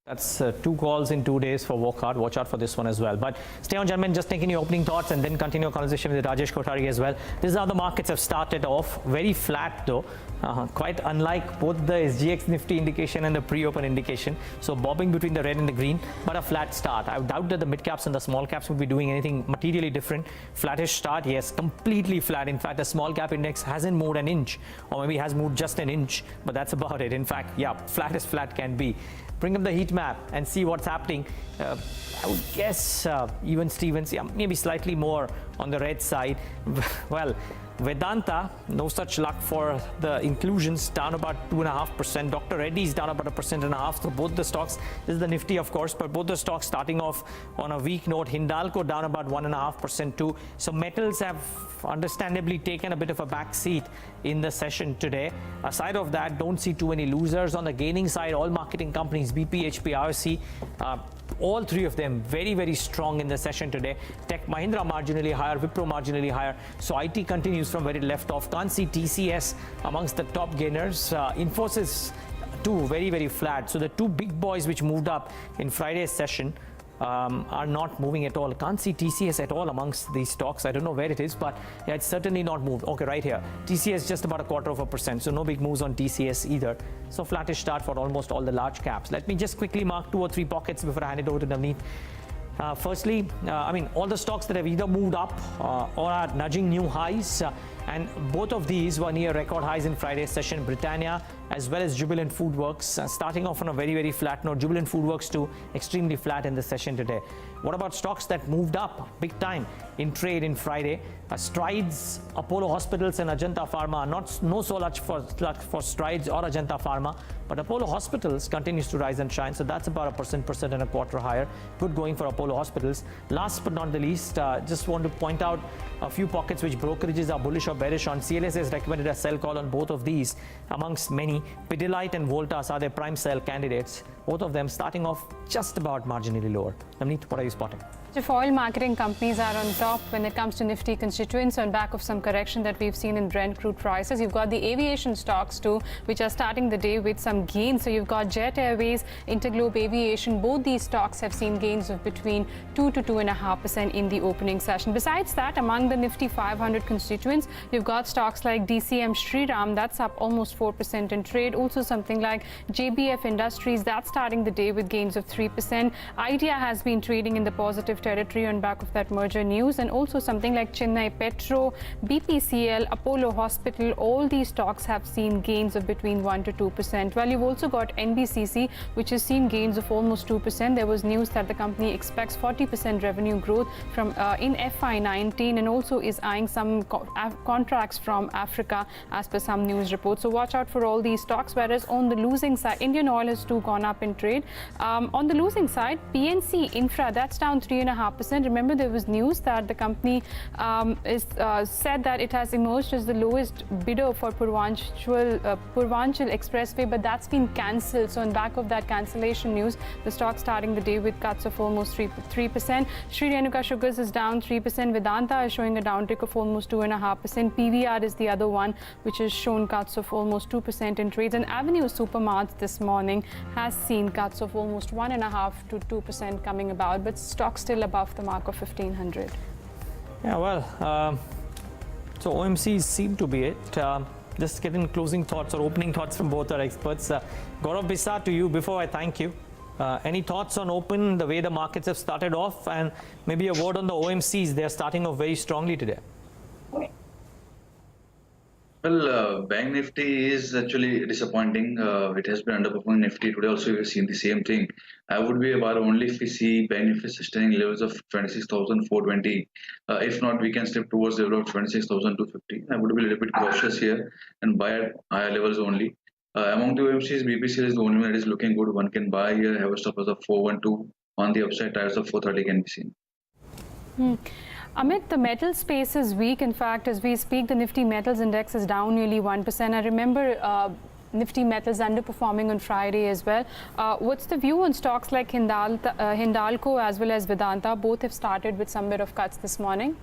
That's 2 calls in 2 days for Vocard. Watch out for this one as well. But stay on, gentlemen, just taking your opening thoughts and then continue a conversation with Rajesh Kothari as well. This is how the markets have started off. Very flat though. Quite unlike both the SGX Nifty indication and the pre-open indication. So bobbing between the red and the green, but a flat start. I doubt that the mid caps and the small caps would be doing anything materially different. Flattish start, yes, completely flat. In fact, the small cap index hasn't moved an inch, or maybe has moved just an inch, but that's about it. In fact, yeah, flat as flat can be. Bring up the heat map and see what's happening. I would guess even Stevens, yeah, maybe slightly more on the red side. Well, Vedanta, no such luck for the inclusions, down about 2.5%. Dr. Reddy's down about 1.5%. So both the stocks, this is the Nifty of course, but both the stocks starting off on a weak note. Hindalco down about 1.5% too. So metals have understandably taken a bit of a back seat in the session today. Aside of that, don't see too many losers. On the gaining side, all marketing companies, BP, HP, RC, all three of them very, very strong in the session today. Tech Mahindra marginally higher, Wipro marginally higher. So IT continues from where it left off. Can't see TCS amongst the top gainers. Infosys too, very, very flat. So the two big boys which moved up in Friday's session are not moving at all. Can't see TCS at all amongst these stocks. I don't know where it is, but yeah, it's certainly not moved. Okay, right here. TCS just about 1/4%, so no big moves on TCS either. So flattish start for almost all the large caps. Let me just quickly mark 2 or 3 pockets before I hand it over to Navneet. Firstly, I mean, all the stocks that have either moved up or are nudging new highs, and both of these were near record highs in Friday's session. Britannia as well as Jubilant FoodWorks, starting off on a very, very flat note. Jubilant FoodWorks too, extremely flat in the session today. What about stocks that moved up big time in trade in Friday? Strides, Apollo Hospitals and Ajanta Pharma. No so much for Strides or Ajanta Pharma, but Apollo Hospitals continues to rise and shine. So that's about 1.25% higher. Good going for Apollo Hospitals. Last but not the least, just want to point out a few pockets which brokerages are bullish or bearish on. CLSA has recommended a sell call on both of these amongst many. Pidilite and Voltas are their prime sell candidates. Both of them starting off just about marginally lower. Navneet, what are you spotting? If oil marketing companies are on top when it comes to Nifty constituents on back of some correction that we've seen in Brent crude prices, you've got the aviation stocks too, which are starting the day with some gains. So you've got Jet Airways, Interglobe Aviation. Both these stocks have seen gains of between 2 to 2.5% in the opening session. Besides that, among the Nifty 500 constituents, you've got stocks like DCM Shriram, that's up almost 4% in trade. Also something like JBF Industries, that's starting the day with gains of 3%. IDEA has been trading in the positive territory on back of that merger news, and also something like Chennai Petro, BPCL, Apollo Hospital, all these stocks have seen gains of between 1 to 2%. Well, you've also got NBCC, which has seen gains of almost 2%. There was news that the company expects 40% revenue growth from in FY19, and also is eyeing some contracts from Africa as per some news reports. So watch out for all these stocks. Whereas on the losing side, Indian Oil has too gone up in trade. On the losing side, PNC Infra, that's down 3.5%. Remember, there was news that the company said that it has emerged as the lowest bidder for Purvanchal Expressway, but that's been cancelled. So on back of that cancellation news, the stock starting the day with cuts of almost 3%. Sri Renuka Sugars is down 3%. Vedanta is showing a downtick of almost 2.5%. PVR is the other one which has shown cuts of almost 2% in trades. And Avenue Supermarts this morning has seen cuts of almost 1.5 to 2% coming about, but stock still above the mark of 1500. Yeah, well, so OMCs seem to be it. Just getting closing thoughts or opening thoughts from both our experts. Gaurav, Bissa, to you before I thank you. Any thoughts on Open, the way the markets have started off, and maybe a word on the OMCs? They're starting off very strongly today. Well, Bank Nifty is actually disappointing. It has been underperforming Nifty. Today also we've seen the same thing. I would be about only if we see Bank Nifty sustaining levels of 26,420. If not, we can step towards the level of 26,250. I would be a little bit cautious here and buy at higher levels only. Among the OMCs, BPCL is the only one that is looking good. One can buy here, have a stop loss of 412. On the upside, tires of 430 can be seen. Amit, the metal space is weak. In fact, as we speak, the Nifty Metals Index is down nearly 1%. I remember Nifty Metals underperforming on Friday as well. What's the view on stocks like Hindalco as well as Vedanta? Both have started with some bit of cuts this morning.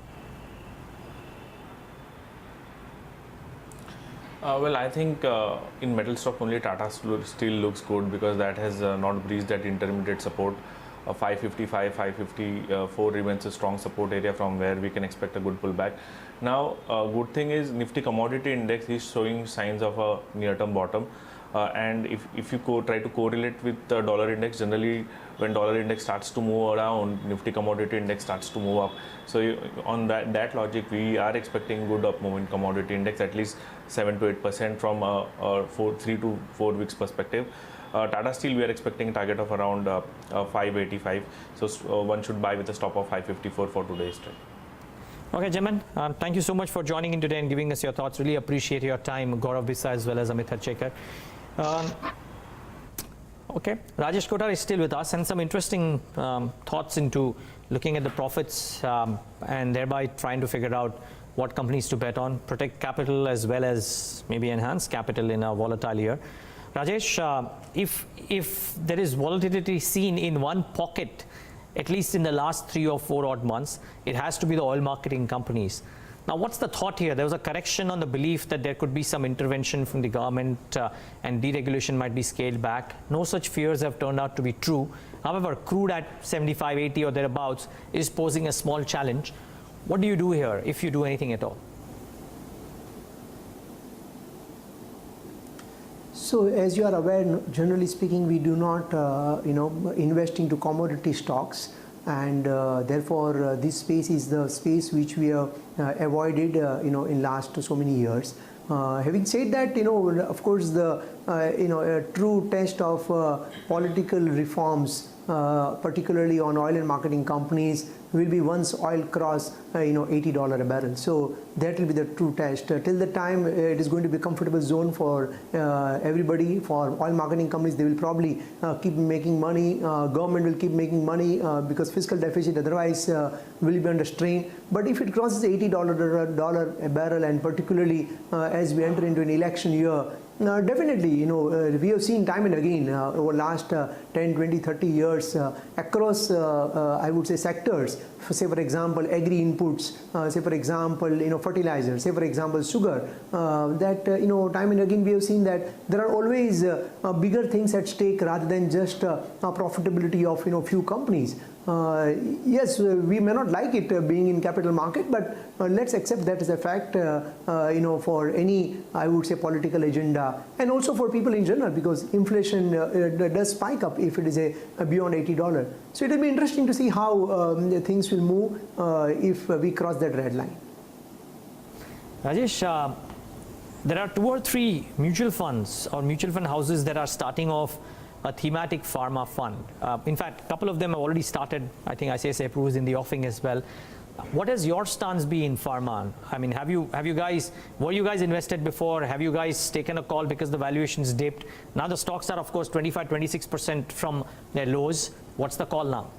Well, I think in metal stock only Tata still looks good because that has not breached that intermediate support. 555, 554 remains a strong support area from where we can expect a good pullback. Now, good thing is Nifty Commodity Index is showing signs of a near-term bottom. And if you try to correlate with the dollar index, generally when dollar index starts to move around, Nifty Commodity Index starts to move up. So on that logic, we are expecting good up move in commodity index, at least 7 to 8% from a 3 to 4 weeks perspective. Tata Steel, we are expecting a target of around 585. So one should buy with a stop of 554 for today's trade. Okay, gentlemen, thank you so much for joining in today and giving us your thoughts. Really appreciate your time, Gaurav, Bissa, as well as Amit, Harchekar. Okay, Rajesh Kothari is still with us, and some interesting thoughts into looking at the profits and thereby trying to figure out what companies to bet on, protect capital as well as maybe enhance capital in a volatile year. Rajesh, if there is volatility seen in one pocket, at least in the last 3 or 4 odd months, it has to be the oil marketing companies. Now, what's the thought here? There was a correction on the belief that there could be some intervention from the government and deregulation might be scaled back. No such fears have turned out to be true. However, crude at 75, 80 or thereabouts is posing a small challenge. What do you do here, if you do anything at all? So, as you are aware, generally speaking, we do not, invest into commodity stocks, and therefore, this space is the space which we have avoided, in last so many years. Having said that, of course, the a true test of political reforms, particularly on oil and marketing companies, will be once oil cross $80 a barrel. So that will be the true test. Till the time it is going to be a comfortable zone for everybody. For oil marketing companies, they will probably keep making money. Government will keep making money because fiscal deficit otherwise will be under strain. But if it crosses $80 a barrel, and particularly as we enter into an election year, definitely, we have seen time and again over last 10, 20, 30 years across, I would say, sectors. Say, for example, agri inputs, say, for example, fertilizer, say, for example, sugar, that, time and again we have seen that there are always bigger things at stake rather than just profitability of, few companies. Yes, we may not like it being in capital market, but let's accept that as a fact, for any, I would say, political agenda, and also for people in general, because inflation does spike up if it is beyond $80. So it will be interesting to see how things will move if we cross that red line. Rajesh, there are 2 or 3 mutual funds or mutual fund houses that are starting off a thematic pharma fund. In fact, a couple of them have already started. I think ICICI Approved is in the offing as well. What has your stance been in pharma? I mean, were you guys invested before? Have you guys taken a call because the valuations dipped? Now the stocks are, of course, 25, 26% from their lows. What's the call now?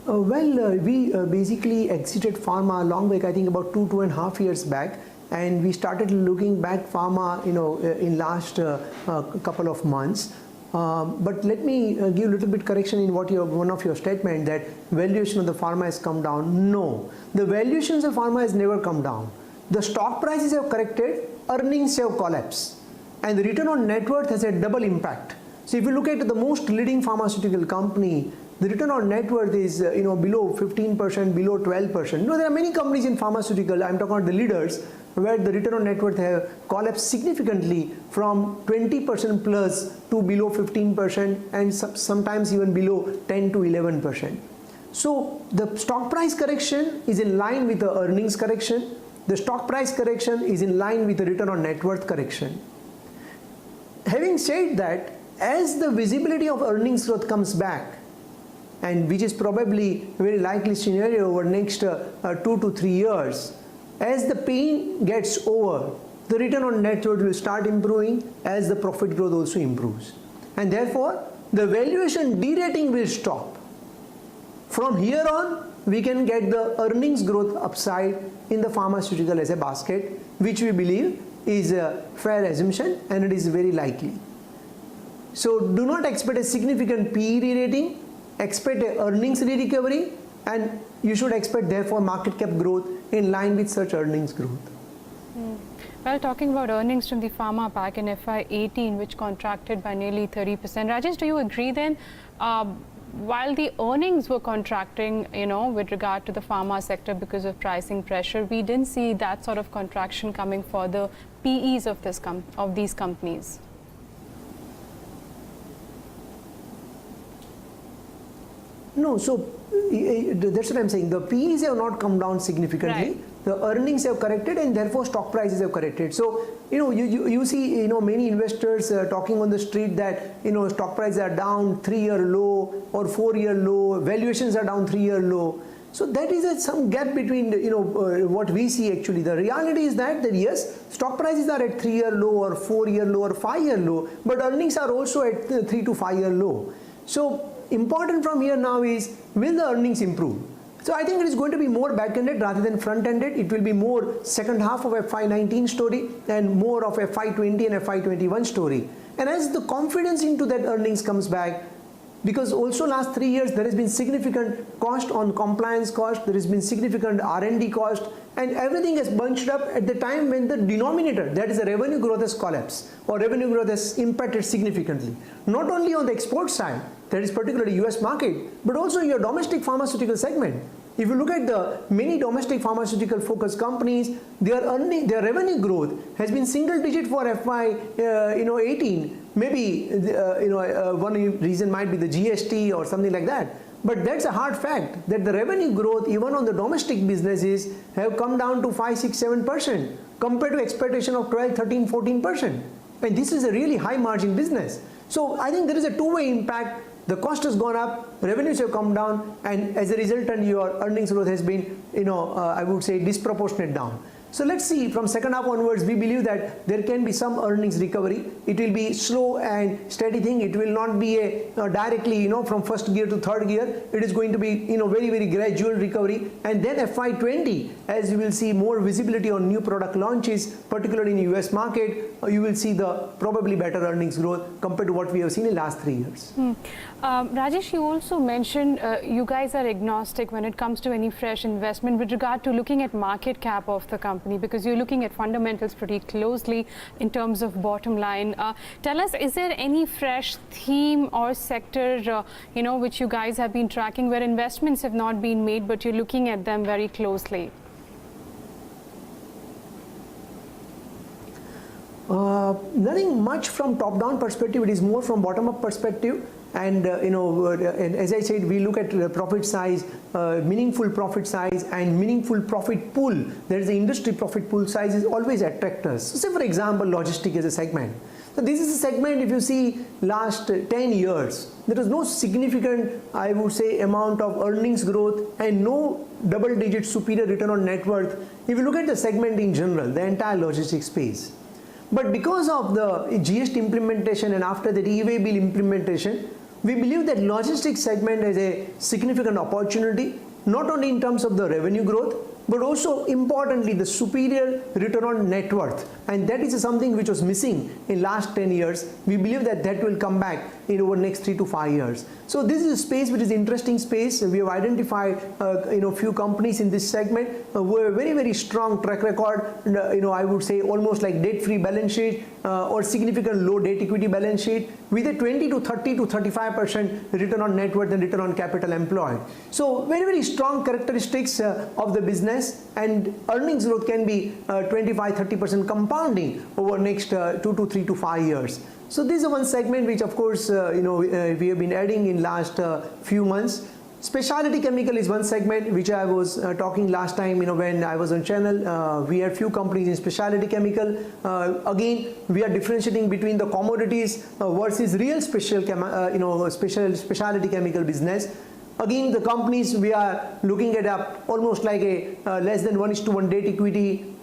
We basically exited pharma a long back, I think about 2.5 years back. And we started looking back pharma, in last couple of months. But let me give a little bit correction in one of your statement that valuation of the pharma has come down. No, the valuations of pharma has never come down. The stock prices have corrected, earnings have collapsed, and the return on net worth has a double impact. So if you look at the most leading pharmaceutical company, the return on net worth is below 15%, below 12%. There are many companies in pharmaceutical, I'm talking about the leaders, where the return on net worth have collapsed significantly from 20% plus to below 15% and sometimes even below 10 to 11%. So the stock price correction is in line with the earnings correction. The stock price correction is in line with the return on net worth correction. Having said that, as the visibility of earnings growth comes back, and which is probably a very likely scenario over next 2 to 3 years, as the pain gets over, the return on net worth will start improving as the profit growth also improves. And therefore, the valuation derating will stop. From here on, we can get the earnings growth upside in the pharmaceutical as a basket, which we believe is a fair assumption and it is very likely. So do not expect a significant PE re-rating, expect a earnings re-recovery, and you should expect therefore market cap growth in line with such earnings growth. Well, talking about earnings from the pharma back in FY18, which contracted by nearly 30%. Rajesh, do you agree then? While the earnings were contracting, with regard to the pharma sector because of pricing pressure, we didn't see that sort of contraction coming for the PEs of these companies. No, so that's what I'm saying. The PEs have not come down significantly. Right. The earnings have corrected and therefore stock prices have corrected. So, you see, many investors talking on the street that, stock prices are down 3-year low or 4-year low, valuations are down 3-year low. So that is some gap between, what we see actually. The reality is that yes, stock prices are at 3-year low or 4-year low or 5-year low, but earnings are also at 3 to 5-year low. So important from here now is, will the earnings improve? So I think it is going to be more back-ended rather than front-ended. It will be more second half of FY19 story and more of FY20 and FY21 story. And as the confidence into that earnings comes back, because also last 3 years there has been significant cost on compliance cost, there has been significant R&D cost, and everything has bunched up at the time when the denominator, that is the revenue growth, has collapsed or revenue growth has impacted significantly. Not only on the export side, that is particularly US market, but also your domestic pharmaceutical segment. If you look at the many domestic pharmaceutical focused companies, their revenue growth has been single digit for FY18. Maybe one reason might be the GST or something like that. But that's a hard fact that the revenue growth even on the domestic businesses have come down to 5, 6, 7% compared to expectation of 12, 13, 14%. And this is a really high margin business. So I think there is a two-way impact. The cost has gone up, revenues have come down, and as a result, your earnings growth has been, I would say, disproportionate down. So let's see, from second half onwards, we believe that there can be some earnings recovery. It will be slow and steady thing. It will not be a directly, from first gear to third gear. It is going to be, very, very gradual recovery. And then FY20, as you will see more visibility on new product launches, particularly in US market, you will see the probably better earnings growth compared to what we have seen in the last 3 years. Rajesh, you also mentioned you guys are agnostic when it comes to any fresh investment with regard to looking at market cap of the company, because you're looking at fundamentals pretty closely in terms of bottom line. Tell us, is there any fresh theme or sector, which you guys have been tracking where investments have not been made, but you're looking at them very closely? Nothing much from top-down perspective. It is more from bottom-up perspective. And and as I said, we look at profit size, meaningful profit size, and meaningful profit pool. There is the industry profit pool size is always attract us. So say for example, logistics is a segment. So this is a segment, if you see last 10 years, there is no significant, I would say, amount of earnings growth and no double-digit superior return on net worth. If you look at the segment in general, the entire logistics space. But because of the GST implementation and after the e-way bill implementation, we believe that logistics segment has a significant opportunity, not only in terms of the revenue growth, but also importantly the superior return on net worth. And that is something which was missing in last 10 years. We believe that that will come back in over next 3 to 5 years. So this is a space which is interesting space. We have identified few companies in this segment with a very, very strong track record. I would say almost like debt-free balance sheet or significant low debt equity balance sheet with a 20 to 30 to 35% return on net worth and return on capital employed. So very, very strong characteristics of the business, and earnings growth can be 25-30% compounding over next 2 to 3 to 5 years. So this is one segment which, of course, we have been adding in last few months. Specialty chemical is one segment which I was talking last time, when I was on channel. We had few companies in specialty chemical. Again, we are differentiating between the commodities versus real specialty chemical business. Again, the companies we are looking at almost like a less than 1:1 debt equity,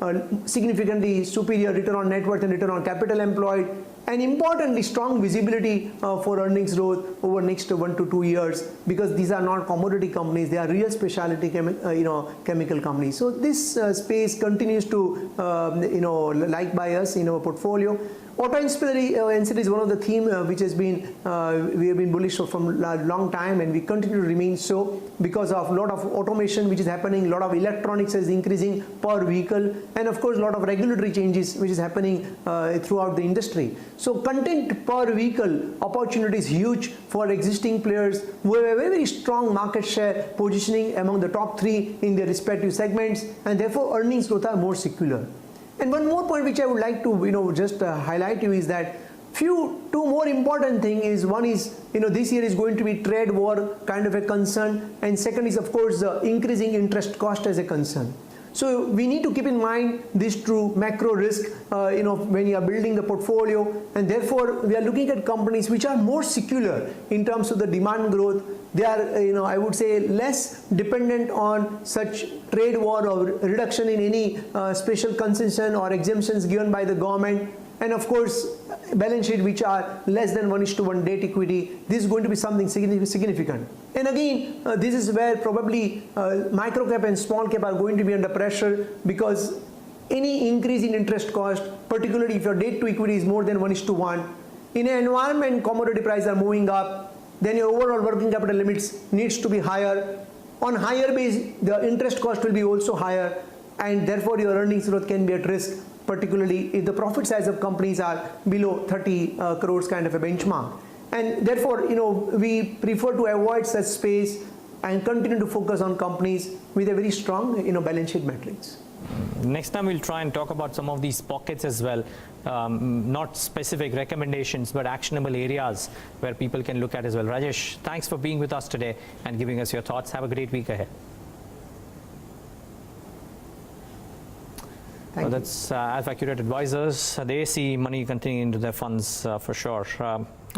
significantly superior return on net worth and return on capital employed, and importantly strong visibility for earnings growth over next 1 to 2 years, because these are not commodity companies, they are real specialty chemical companies. So this space continues to like by us in our portfolio. Auto ancillary is one of the theme which has been we have been bullish from a long time, and we continue to remain so because of a lot of automation which is happening, a lot of electronics is increasing per vehicle, and of course a lot of regulatory changes which is happening throughout the industry. So content per vehicle opportunity is huge for existing players who have a very, very strong market share positioning among the top 3 in their respective segments, and therefore earnings growth are more secular. And one more point which I would like to just highlight you is that two more important thing is, one is this year is going to be trade war kind of a concern, and second is of course the increasing interest cost as a concern. So we need to keep in mind this true macro risk when you are building the portfolio, and therefore we are looking at companies which are more secular in terms of the demand growth. They are I would say less dependent on such trade war or reduction in any special concession or exemptions given by the government, and of course balance sheet which are less than 1:1 debt equity. This is going to be something significant. And again, this is where probably micro cap and small cap are going to be under pressure, because any increase in interest cost, particularly if your debt to equity is more than 1:1, in an environment commodity prices are moving up, then your overall working capital limits needs to be higher. On higher base, the interest cost will be also higher, and therefore your earnings growth can be at risk, particularly if the profit size of companies are below 30 crores kind of a benchmark. And therefore, we prefer to avoid such space and continue to focus on companies with a very strong, balance sheet metrics. Next time we'll try and talk about some of these pockets as well, not specific recommendations but actionable areas where people can look at as well. Rajesh, thanks for being with us today and giving us your thoughts. Have a great week ahead. That's AlfAccurate advisors. They see money continuing into their funds for sure.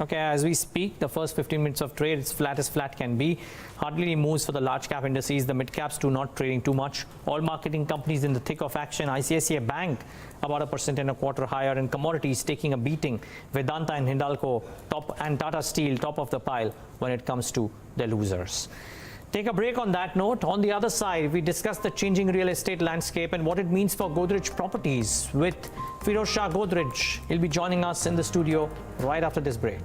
Okay, as we speak, the first 15 minutes of trade, it's flat as flat can be. Hardly any moves for the large cap indices. The mid caps do not trading too much. All marketing companies in the thick of action. ICICI Bank about 1.25% higher, and commodities taking a beating. Vedanta and Hindalco top, and Tata Steel top of the pile when it comes to the losers. Take a break on that note. On the other side, we discuss the changing real estate landscape and what it means for Godrej Properties with Pirojsha Godrej. He'll be joining us in the studio right after this break.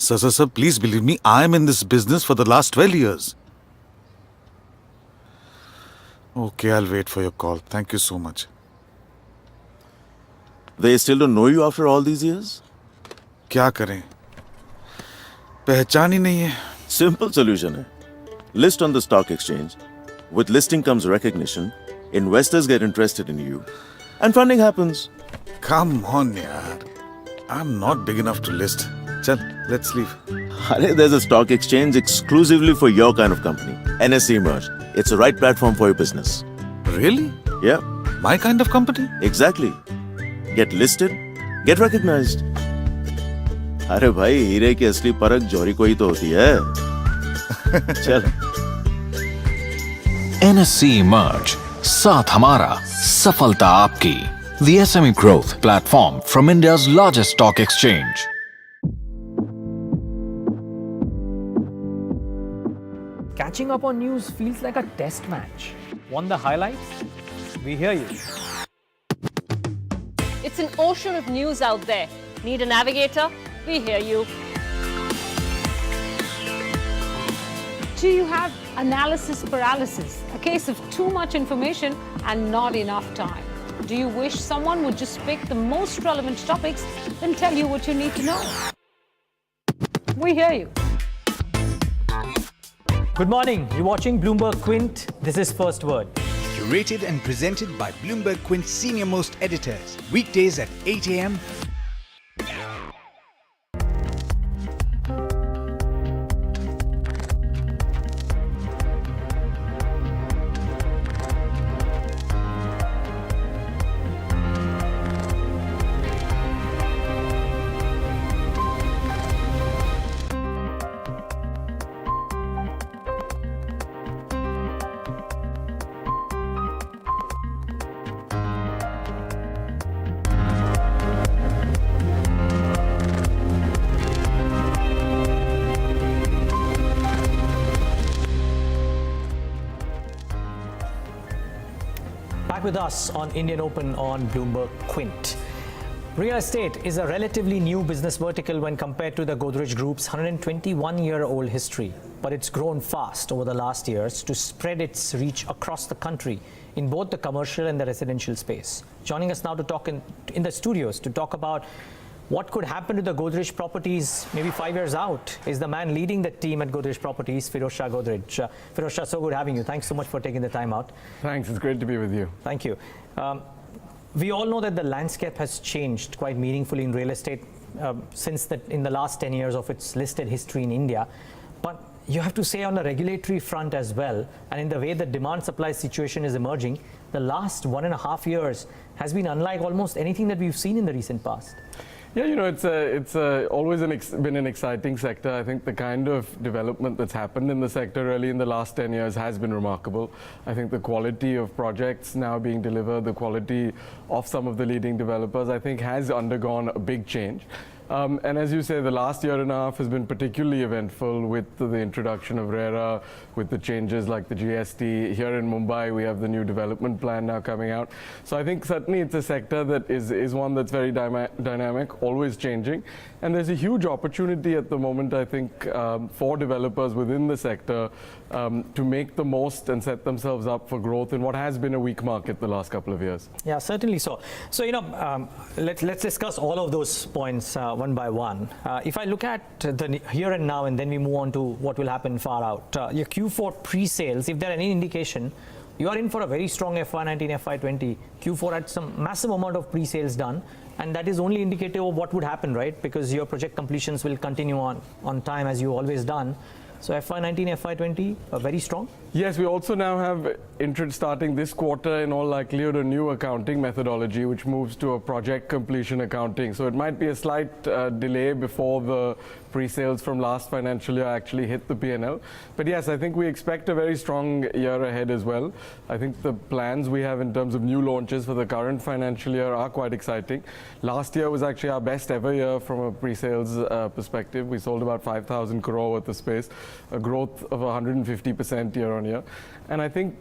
Sir, please believe me, I am in this business for the last 12 years. Okay, I'll wait for your call. Thank you so much. They still don't know you after all these years? क्या करें? पहचान ही नहीं है. Simple solution है. List on the stock exchange. With listing comes recognition. Investors get interested in you. And funding happens. Come on, yaar. I'm not big enough to list. Chal, let's leave. There's a stock exchange exclusively for your kind of company. NSE Merge. It's the right platform for your business. Really? Yeah. My kind of company? Exactly. Get listed, get recognized. अरे भाई हीरे की असली परख जौहरी को ही तो होती है. चल. NSE Emerge, साथ हमारा, सफलता आपकी. The SME Growth platform from India's largest stock exchange. Catching up on news feels like a test match. Want the highlights? We hear you. It's an ocean of news out there. Need a navigator? We hear you. Do you have analysis paralysis? A case of too much information and not enough time? Do you wish someone would just pick the most relevant topics and tell you what you need to know? We hear you. Good morning. You're watching Bloomberg Quint. This is First Word. Curated and presented by Bloomberg Quint's senior most editors. Weekdays at 8 a.m. With us on Indian Open on Bloomberg Quint. Real estate is a relatively new business vertical when compared to the Godrej Group's 121-year-old history, but it's grown fast over the last years to spread its reach across the country in both the commercial and the residential space. Joining us now to talk in the studios to talk about what could happen to the Godrej Properties maybe 5 years out is the man leading the team at Godrej Properties, Pirojsha Godrej. Pirojsha, so good having you. Thanks so much for taking the time out. Thanks. It's great to be with you. Thank you. We all know that the landscape has changed quite meaningfully in real estate in the last 10 years of its listed history in India. But you have to say on the regulatory front as well, and in the way the demand-supply situation is emerging, the last 1.5 years has been unlike almost anything that we've seen in the recent past. Yeah, you know, it's always been an exciting sector. I think the kind of development that's happened in the sector really in the last 10 years has been remarkable. I think the quality of projects now being delivered, the quality of some of the leading developers, I think has undergone a big change. And as you say, the last 1.5 years has been particularly eventful with the introduction of RERA, with the changes like the GST. Here in Mumbai, we have the new development plan now coming out. So I think certainly it's a sector that is one that's very dynamic, always changing. And there's a huge opportunity at the moment, I think, for developers within the sector to make the most and set themselves up for growth in what has been a weak market the last couple of years. Yeah, certainly so. So, you know, let's discuss all of those points one by one. If I look at the here and now and then we move on to what will happen far out, your Q4 pre-sales, if there are any indication, you are in for a very strong FY19, FY20. Q4 had some massive amount of pre-sales done, and that is only indicative of what would happen, right? Because your project completions will continue on time as you've always done. So FY19, FY20 are very strong? Yes, we also now have starting this quarter in all likelihood a new accounting methodology which moves to a project completion accounting. So it might be a slight delay before the pre-sales from last financial year actually hit the P&L. But yes, I think we expect a very strong year ahead as well. I think the plans we have in terms of new launches for the current financial year are quite exciting. Last year was actually our best ever year from a pre-sales perspective. We sold about 5,000 crore worth of space, a growth of 150% year on year. And I think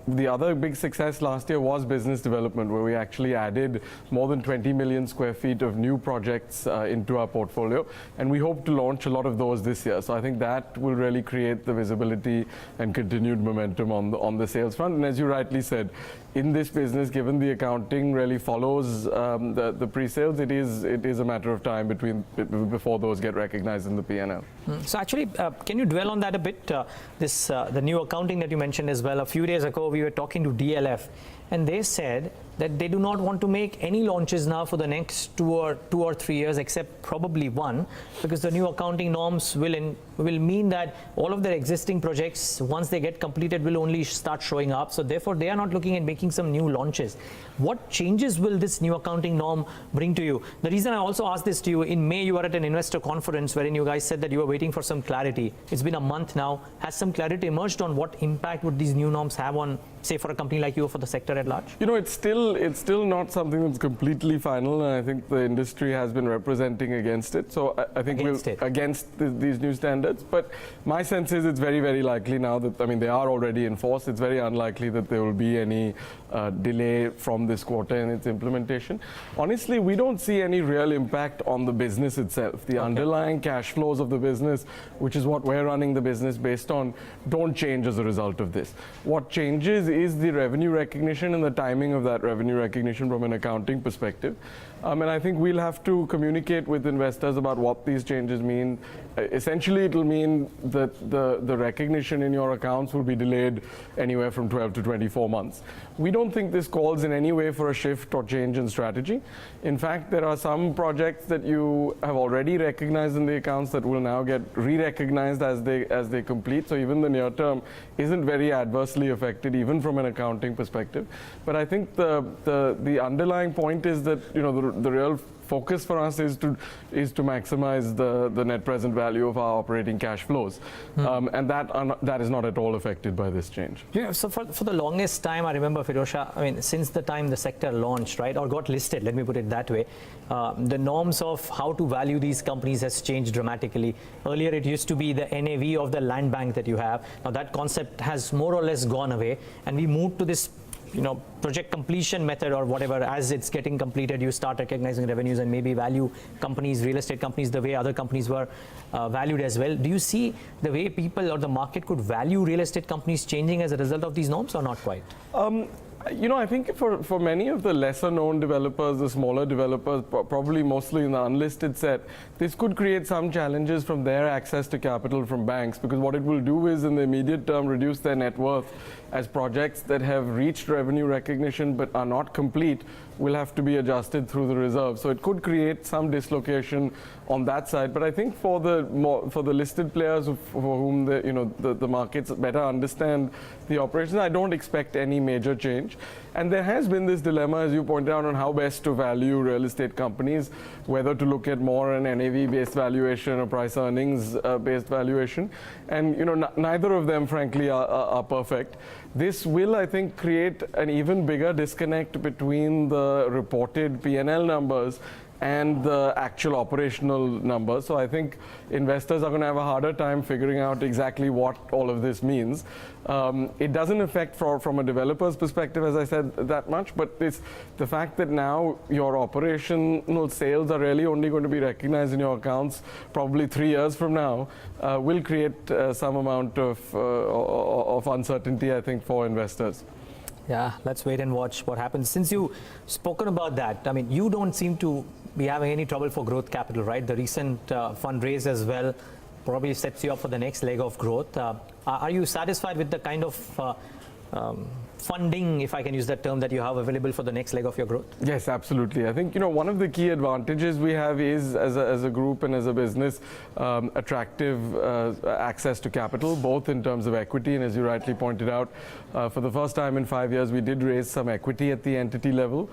the other big success last year was business development, where we actually added more than 20 million square feet of new projects into our portfolio. And we hope to launch a lot of those this year. So I think that will really create the visibility and continued momentum on the sales front. And as you rightly said, in this business, given the accounting really follows the pre-sales, it is a matter of time before those get recognized in the P&L. So actually, can you dwell on that a bit? The new accounting that you mentioned as well. A few days ago, we were talking to DLF, and they said that they do not want to make any launches now for the next 2 or 3 years, except probably one, because the new accounting norms will mean that all of their existing projects, once they get completed, will only start showing up. So therefore, they are not looking at making some new launches. What changes will this new accounting norm bring to you? The reason I also asked this to you, in May you were at an investor conference wherein you guys said that you were waiting for some clarity. It's been a month now. Has some clarity emerged on what impact would these new norms have on, say, for a company like you or for the sector at large? You know, it's still not something that's completely final, and I think the industry has been representing against it. So I think against these new standards. But my sense is it's very, very likely now that, I mean, they are already in force. It's very unlikely that there will be any delay from this quarter in its implementation. Honestly, we don't see any real impact on the business itself. The underlying cash flows of the business, which is what we're running the business based on, don't change as a result of this. What changes is the revenue recognition and the timing of that revenue recognition from an accounting perspective. And I think we'll have to communicate with investors about what these changes mean. Essentially, it will mean that the recognition in your accounts will be delayed anywhere from 12 to 24 months. We don't think this calls in any way for a shift or change in strategy. In fact, there are some projects that you have already recognized in the accounts that will now get re-recognized as they complete. So even the near term isn't very adversely affected, even from an accounting perspective. But I think the underlying point is that, you know, the real focus for us is to maximize the net present value of our operating cash flows, and that is not at all affected by this change. Yeah, so for the longest time, I remember, Pirojsha, I mean, since the time the sector launched, right, or got listed, let me put it that way, the norms of how to value these companies has changed dramatically. Earlier, it used to be the NAV of the land bank that you have. Now that concept has more or less gone away, and we moved to this, you know, project completion method or whatever. As it's getting completed, you start recognizing revenues and maybe value companies, real estate companies, the way other companies were valued as well. Do you see the way people or the market could value real estate companies changing as a result of these norms, or not quite? You know, I think for many of the lesser known developers, the smaller developers, probably mostly in the unlisted set, this could create some challenges from their access to capital from banks, because what it will do is in the immediate term reduce their net worth, as projects that have reached revenue recognition but are not complete will have to be adjusted through the reserve. So it could create some dislocation on that side. But I think for the listed players for whom the markets better understand the operations, I don't expect any major change. And there has been this dilemma, as you pointed out, on how best to value real estate companies, whether to look at more an NAV-based valuation or price earnings-based valuation. And you know, neither of them, frankly, are perfect. This will, I think, create an even bigger disconnect between the reported P&L numbers and the actual operational numbers. So I think investors are going to have a harder time figuring out exactly what all of this means. It doesn't affect from a developer's perspective, as I said, that much, but it's the fact that now your operational sales are really only going to be recognized in your accounts probably 3 years from now will create some amount of uncertainty, I think, for investors. Yeah, let's wait and watch what happens. Since you've spoken about that, I mean, you don't seem to be having any trouble for growth capital, right? The recent fundraise as well probably sets you up for the next leg of growth. Are you satisfied with the kind of funding, if I can use that term, that you have available for the next leg of your growth? Yes, absolutely. I think, you know, one of the key advantages we have is, as a group and as a business, attractive access to capital, both in terms of equity and, as you rightly pointed out, for the first time in 5 years, we did raise some equity at the entity level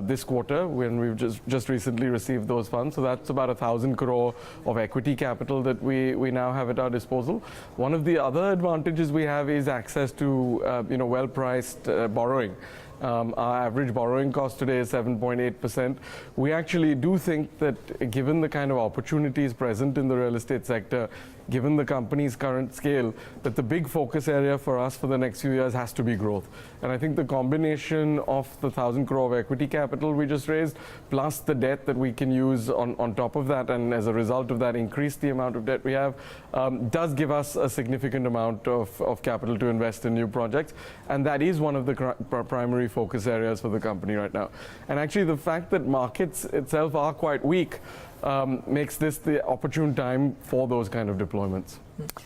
this quarter when we've just recently received those funds. So that's about 1,000 crore of equity capital that we now have at our disposal. One of the other advantages we have is access to well-priced borrowing. Our average borrowing cost today is 7.8%. We actually do think that given the kind of opportunities present in the real estate sector, given the company's current scale, that the big focus area for us for the next few years has to be growth. And I think the combination of the 1,000 crore of equity capital we just raised, plus the debt that we can use on top of that, and as a result of that increase the amount of debt we have, does give us a significant amount of capital to invest in new projects. And that is one of the primary focus areas for the company right now. And actually the fact that markets itself are quite weak makes this the opportune time for those kind of deployments.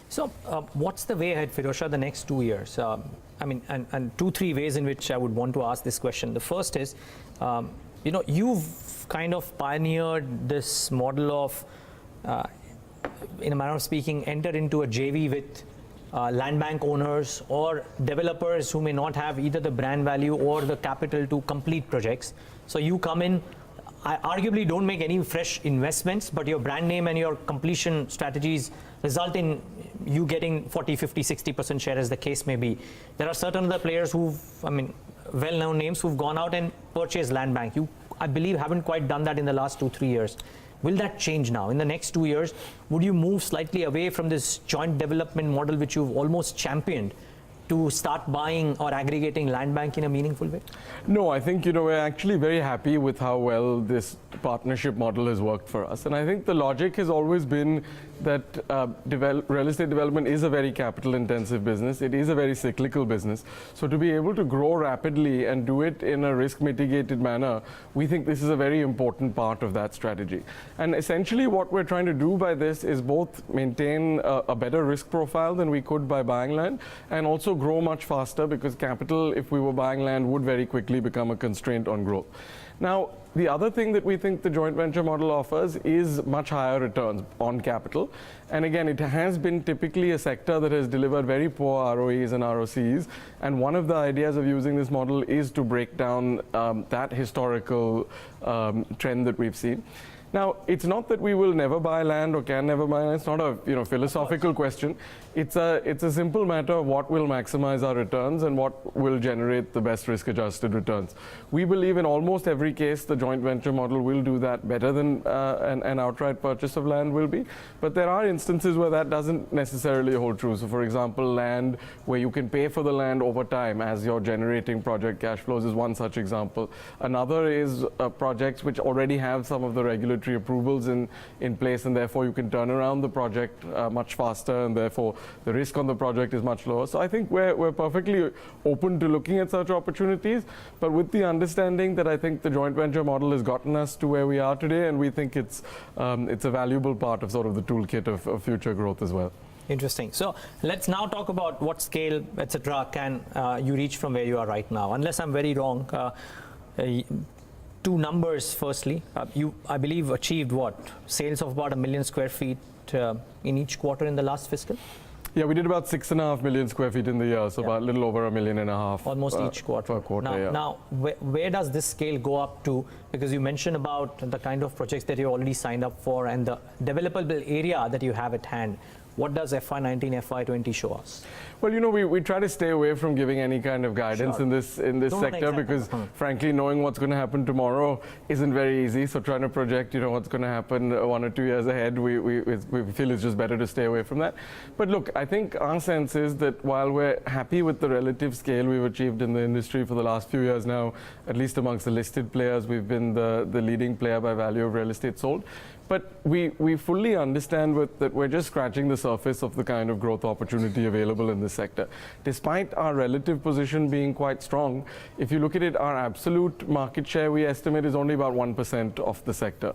So what's the way ahead, Pirojsha, the next 2 years? I mean, and 2-3 ways in which I would want to ask this question. The first is, you know, you've kind of pioneered this model of, in a manner of speaking, enter into a JV with land bank owners or developers who may not have either the brand value or the capital to complete projects. So you come in, arguably don't make any fresh investments, but your brand name and your completion strategies result in you getting 40, 50, 60% share, as the case may be. There are certain other players who've, I mean, well-known names who've gone out and purchased land bank. You, I believe, haven't quite done that in the last 2-3 years. Will that change now? In the next 2 years, would you move slightly away from this joint development model which you've almost championed to start buying or aggregating land bank in a meaningful way? No, I think, you know, we're actually very happy with how well this partnership model has worked for us. And I think the logic has always been that real estate development is a very capital intensive business. It is a very cyclical business. So to be able to grow rapidly and do it in a risk mitigated manner, we think this is a very important part of that strategy. And essentially what we're trying to do by this is both maintain a better risk profile than we could by buying land, and also grow much faster, because capital, if we were buying land, would very quickly become a constraint on growth. Now, the other thing that we think the joint venture model offers is much higher returns on capital. And again, it has been typically a sector that has delivered very poor ROEs and ROCs. And one of the ideas of using this model is to break down that historical trend that we've seen. Now, it's not that we will never buy land or can never buy land. It's not a philosophical question. It's a simple matter of what will maximize our returns and what will generate the best risk-adjusted returns. We believe in almost every case the joint venture model will do that better than an outright purchase of land will be. But there are instances where that doesn't necessarily hold true. So, for example, land where you can pay for the land over time as you're generating project cash flows is one such example. Another is projects which already have some of the regulatory approvals in place, and therefore you can turn around the project much faster, and therefore the risk on the project is much lower. So I think we're perfectly open to looking at such opportunities, but with the understanding that I think the joint venture model has gotten us to where we are today, and we think it's a valuable part of sort of the toolkit of future growth as well. Interesting. So let's now talk about what scale, etc., can you reach from where you are right now. Unless I'm very wrong, two numbers. Firstly, you, I believe, achieved what? Sales of about 1 million square feet in each quarter in the last fiscal? Yeah, we did about 6.5 million square feet in the year, so about a little over 1.5 million. Almost each quarter. Per quarter, now where does this scale go up to? Because you mentioned about the kind of projects that you already signed up for and the developable area that you have at hand. What does FY19, FY20 show us? Well, you know, we try to stay away from giving any kind of guidance in this sector, because frankly, knowing what's going to happen tomorrow isn't very easy. So trying to project, you know, what's going to happen 1 or 2 years ahead, we feel it's just better to stay away from that. But look, I think our sense is that while we're happy with the relative scale we've achieved in the industry for the last few years now, at least amongst the listed players, we've been the leading player by value of real estate sold. But we fully understand that we're just scratching the surface of the kind of growth opportunity available in this sector. Despite our relative position being quite strong, if you look at it, our absolute market share, we estimate, is only about 1% of the sector.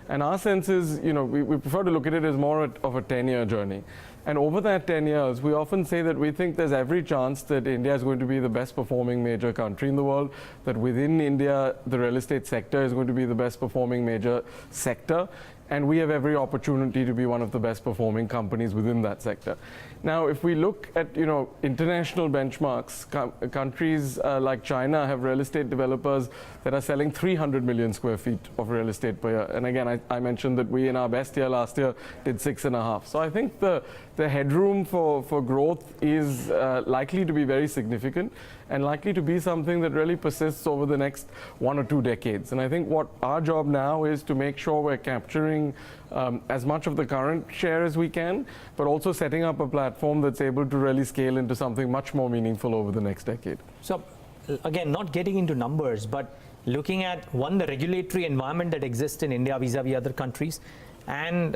And our sense is, you know, we prefer to look at it as more of a 10-year journey. And over that 10 years, we often say that we think there's every chance that India is going to be the best performing major country in the world, that within India, the real estate sector is going to be the best performing major sector. And we have every opportunity to be one of the best performing companies within that sector. Now, if we look at, you know, international benchmarks, countries like China have real estate developers that are selling 300 million square feet of real estate per year. And again, I mentioned that we, in our best year last year, did 6.5. So I think the headroom for growth is likely to be very significant, and likely to be something that really persists over the next 1 or 2 decades. And I think what our job now is to make sure we're capturing as much of the current share as we can, but also setting up a platform that's able to really scale into something much more meaningful over the next decade. So again, not getting into numbers, but looking at, one, the regulatory environment that exists in India vis-a-vis other countries, and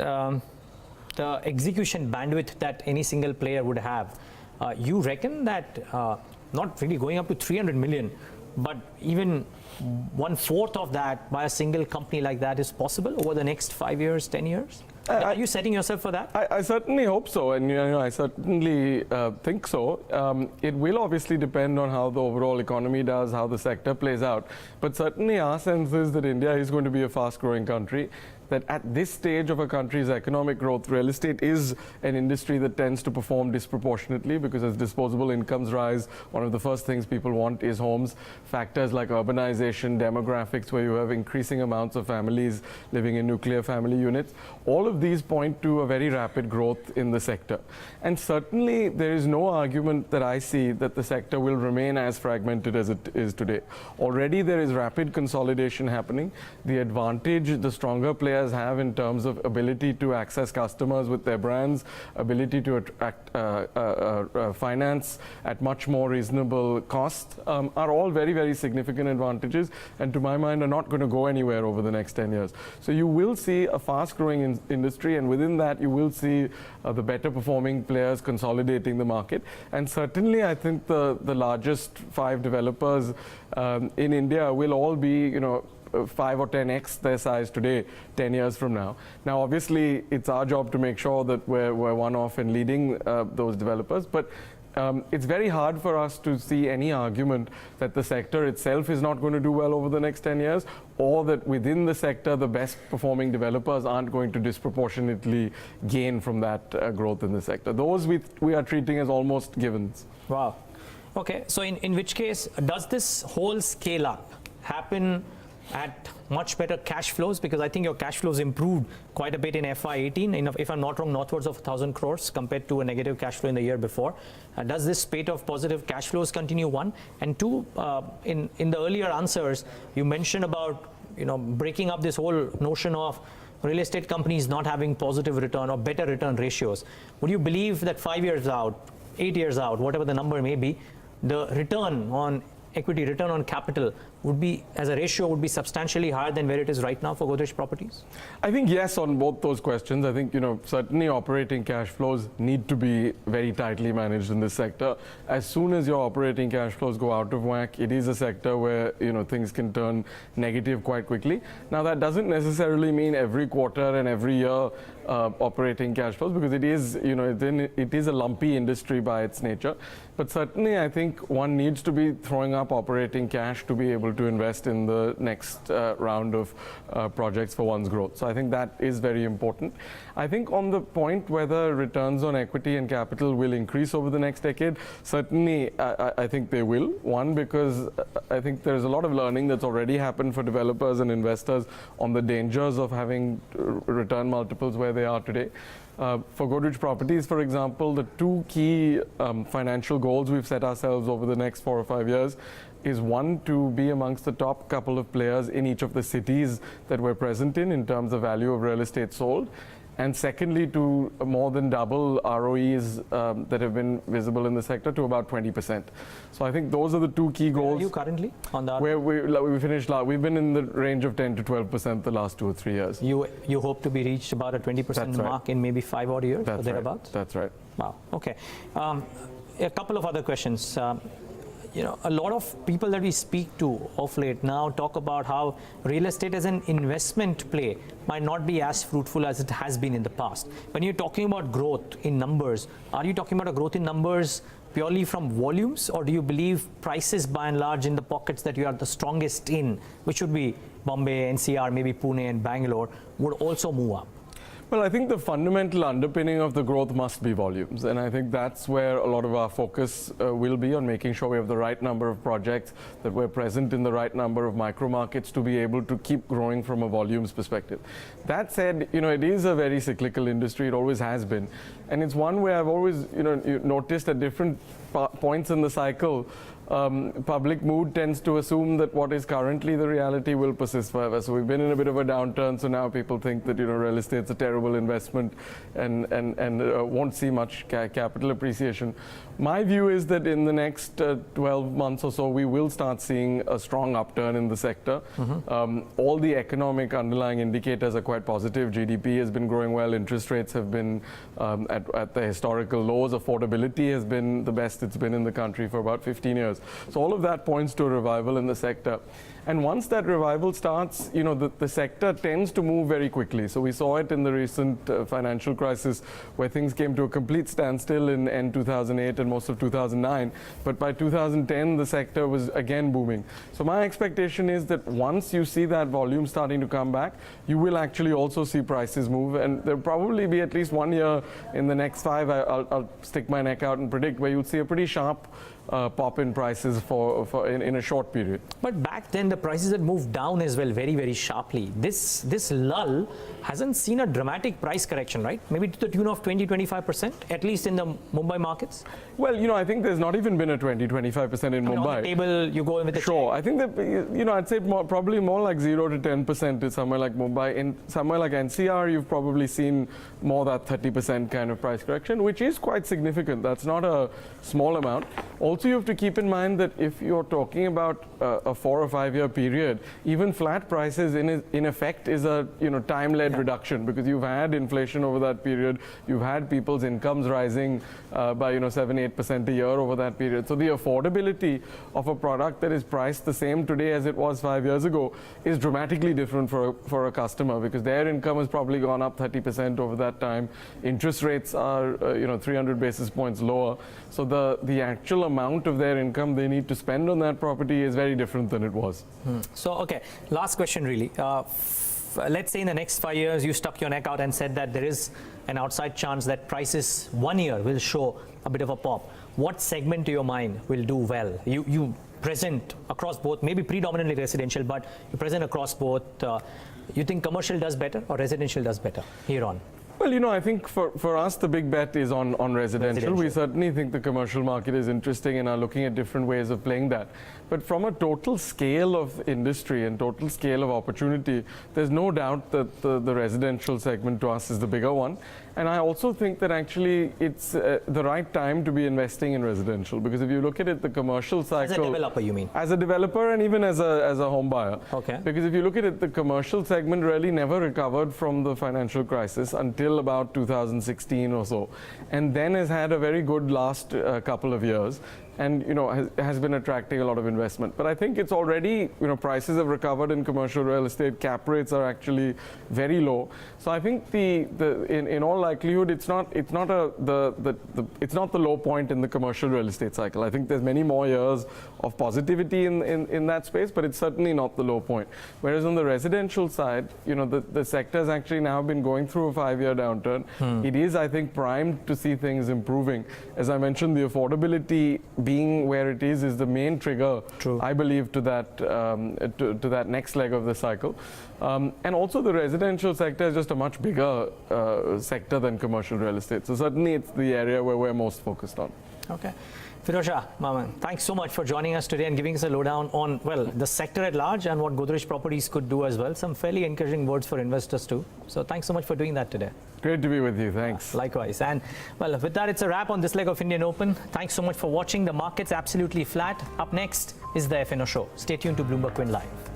the execution bandwidth that any single player would have. You reckon that not really going up to 300 million, but even 1/4 of that by a single company like that is possible over the next 5 years, 10 years? Are you setting yourself for that? I certainly hope so, and I certainly think so. It will obviously depend on how the overall economy does, how the sector plays out. But certainly our sense is that India is going to be a fast-growing country, that at this stage of a country's economic growth, real estate is an industry that tends to perform disproportionately, because as disposable incomes rise, one of the first things people want is homes. Factors like urbanization, demographics, where you have increasing amounts of families living in nuclear family units, all of these point to a very rapid growth in the sector. And certainly there is no argument that I see that the sector will remain as fragmented as it is today. Already there is rapid consolidation happening. The advantage the stronger players have in terms of ability to access customers with their brands, ability to attract finance at much more reasonable cost, are all very, very significant advantages, and to my mind are not going to go anywhere over the next 10 years. So you will see a fast-growing industry, and within that you will see the better performing players consolidating the market. And certainly I think the largest 5 developers in India will all be, 5 or 10x their size today, 10 years from now. Now, obviously, it's our job to make sure that we're one-off and leading those developers, but it's very hard for us to see any argument that the sector itself is not going to do well over the next 10 years, or that within the sector, the best performing developers aren't going to disproportionately gain from that growth in the sector. Those we are treating as almost givens. Wow. Okay, so in which case, does this whole scale up happen at much better cash flows? Because I think your cash flows improved quite a bit in FY18, if I'm not wrong, northwards of 1,000 crores compared to a negative cash flow in the year before. Does this spate of positive cash flows continue, one? And two, in the earlier answers, you mentioned about breaking up this whole notion of real estate companies not having positive return or better return ratios. Would you believe that 5 years out, 8 years out, whatever the number may be, the return on equity, return on capital would be, as a ratio, would be substantially higher than where it is right now for Godrej Properties? I think yes on both those questions. I think, certainly operating cash flows need to be very tightly managed in this sector. As soon as your operating cash flows go out of whack, it is a sector where, things can turn negative quite quickly. Now, that doesn't necessarily mean every quarter and every year operating cash flows, because it is, it is a lumpy industry by its nature. But certainly, I think one needs to be throwing up operating cash to be able to invest in the next round of projects for one's growth. So I think that is very important. I think on the point whether returns on equity and capital will increase over the next decade, certainly I think they will. One, because I think there's a lot of learning that's already happened for developers and investors on the dangers of having return multiples where they are today. For Godrej Properties, for example, the 2 key financial goals we've set ourselves over the next 4 or 5 years is, one, to be amongst the top couple of players in each of the cities that we're present in terms of value of real estate sold, and secondly, to more than double ROEs that have been visible in the sector to about 20%. So I think those are the 2 key goals. Where are you currently on that? Where we finished, we've been in the range of 10 to 12% the last 2 or 3 years. You hope to be reached about a 20% mark in maybe 5 odd years or thereabouts? That's right. Wow, okay. A couple of other questions. A lot of people that we speak to of late now talk about how real estate as an investment play might not be as fruitful as it has been in the past. When you're talking about growth in numbers, are you talking about a growth in numbers purely from volumes, or do you believe prices by and large in the pockets that you are the strongest in, which would be Bombay, NCR, maybe Pune and Bangalore, would also move up? Well, I think the fundamental underpinning of the growth must be volumes, and I think that's where a lot of our focus will be, on making sure we have the right number of projects, that we're present in the right number of micro markets to be able to keep growing from a volumes perspective. That said, it is a very cyclical industry. It always has been, and it's one where I've always noticed at different points in the cycle, public mood tends to assume that what is currently the reality will persist forever. So we've been in a bit of a downturn, so now people think that real estate's a terrible investment and won't see much capital appreciation. My view is that in the next 12 months or so, we will start seeing a strong upturn in the sector. All the economic underlying indicators are quite positive. GDP has been growing well. Interest rates have been at the historical lows. Affordability has been the best it's been in the country for about 15 years. years. So all of that points to a revival in the sector. And once that revival starts, you know, the sector tends to move very quickly. So we saw it in the recent financial crisis where things came to a complete standstill in end 2008 and most of 2009. But by 2010, the sector was again booming. So my expectation is that once you see that volume starting to come back, you will actually also see prices move. And there'll probably be at least 1 year in the next 5, I'll stick my neck out and predict, where you'll see a pretty sharp pop in prices in a short period. But back then the prices had moved down as well very, very sharply. This lull hasn't seen a dramatic price correction, right? Maybe to the tune of 20-25%, at least in the Mumbai markets? Well, you know, I think there's not even been a 20-25% in Mumbai. On the table, you go with the Sure. I think that, you know, I'd say probably more like 0 to 10% is somewhere like Mumbai. In somewhere like NCR, you've probably seen more that 30% kind of price correction, which is quite significant. That's not a small amount. Also, you have to keep in mind that if you're talking about a 4 or 5 year period, even flat prices in effect is a, you know, time-led reduction, because you've had inflation over that period, you've had people's incomes rising by, you know, 7-8% a year over that period. So the affordability of a product that is priced the same today as it was 5 years ago is dramatically different for a customer, because their income has probably gone up 30% over that time. Interest rates are, you know, 300 basis points lower. So the actual amount of their income they need to spend on that property is very different than it was. So, okay, last question really. Let's say in the next 5 years you stuck your neck out and said that there is an outside chance that prices 1 year will show a bit of a pop. What segment to your mind will do well? You present across both, maybe predominantly residential, but you present across both. You think commercial does better or residential does better here on? Well, you know, I think for us, the big bet is on residential. We certainly think the commercial market is interesting and are looking at different ways of playing that. But from a total scale of industry and total scale of opportunity, there's no doubt that the residential segment to us is the bigger one. And I also think that actually it's the right time to be investing in residential, because if you look at it, the commercial cycle... As a developer, you mean? As a developer and even as a home buyer. Okay. Because if you look at it, the commercial segment really never recovered from the financial crisis until about 2016 or so, and then has had a very good last couple of years, and, you know, has been attracting a lot of investment. But I think it's already, you know, prices have recovered in commercial real estate. Cap rates are actually very low. So I think in all likelihood, it's not the low point in the commercial real estate cycle. I think there's many more years of positivity in that space, but it's certainly not the low point. Whereas on the residential side, you know, the sector has actually now been going through a 5-year downturn. It is, I think, primed to see things improving. As I mentioned, the affordability being where it is the main trigger, I believe, to that to that next leg of the cycle. And also the residential sector is just a much bigger sector than commercial real estate. So certainly it's the area where we're most focused on. Okay. Pirojsha, Maman, thanks so much for joining us today and giving us a lowdown on, well, the sector at large and what Godrej Properties could do as well. Some fairly encouraging words for investors too. So thanks so much for doing that today. Great to be with you. Thanks. Likewise. And, well, with that, it's a wrap on this leg of Indian Open. Thanks so much for watching. The market's absolutely flat. Up next is the FNO show. Stay tuned to Bloomberg Quinn Live.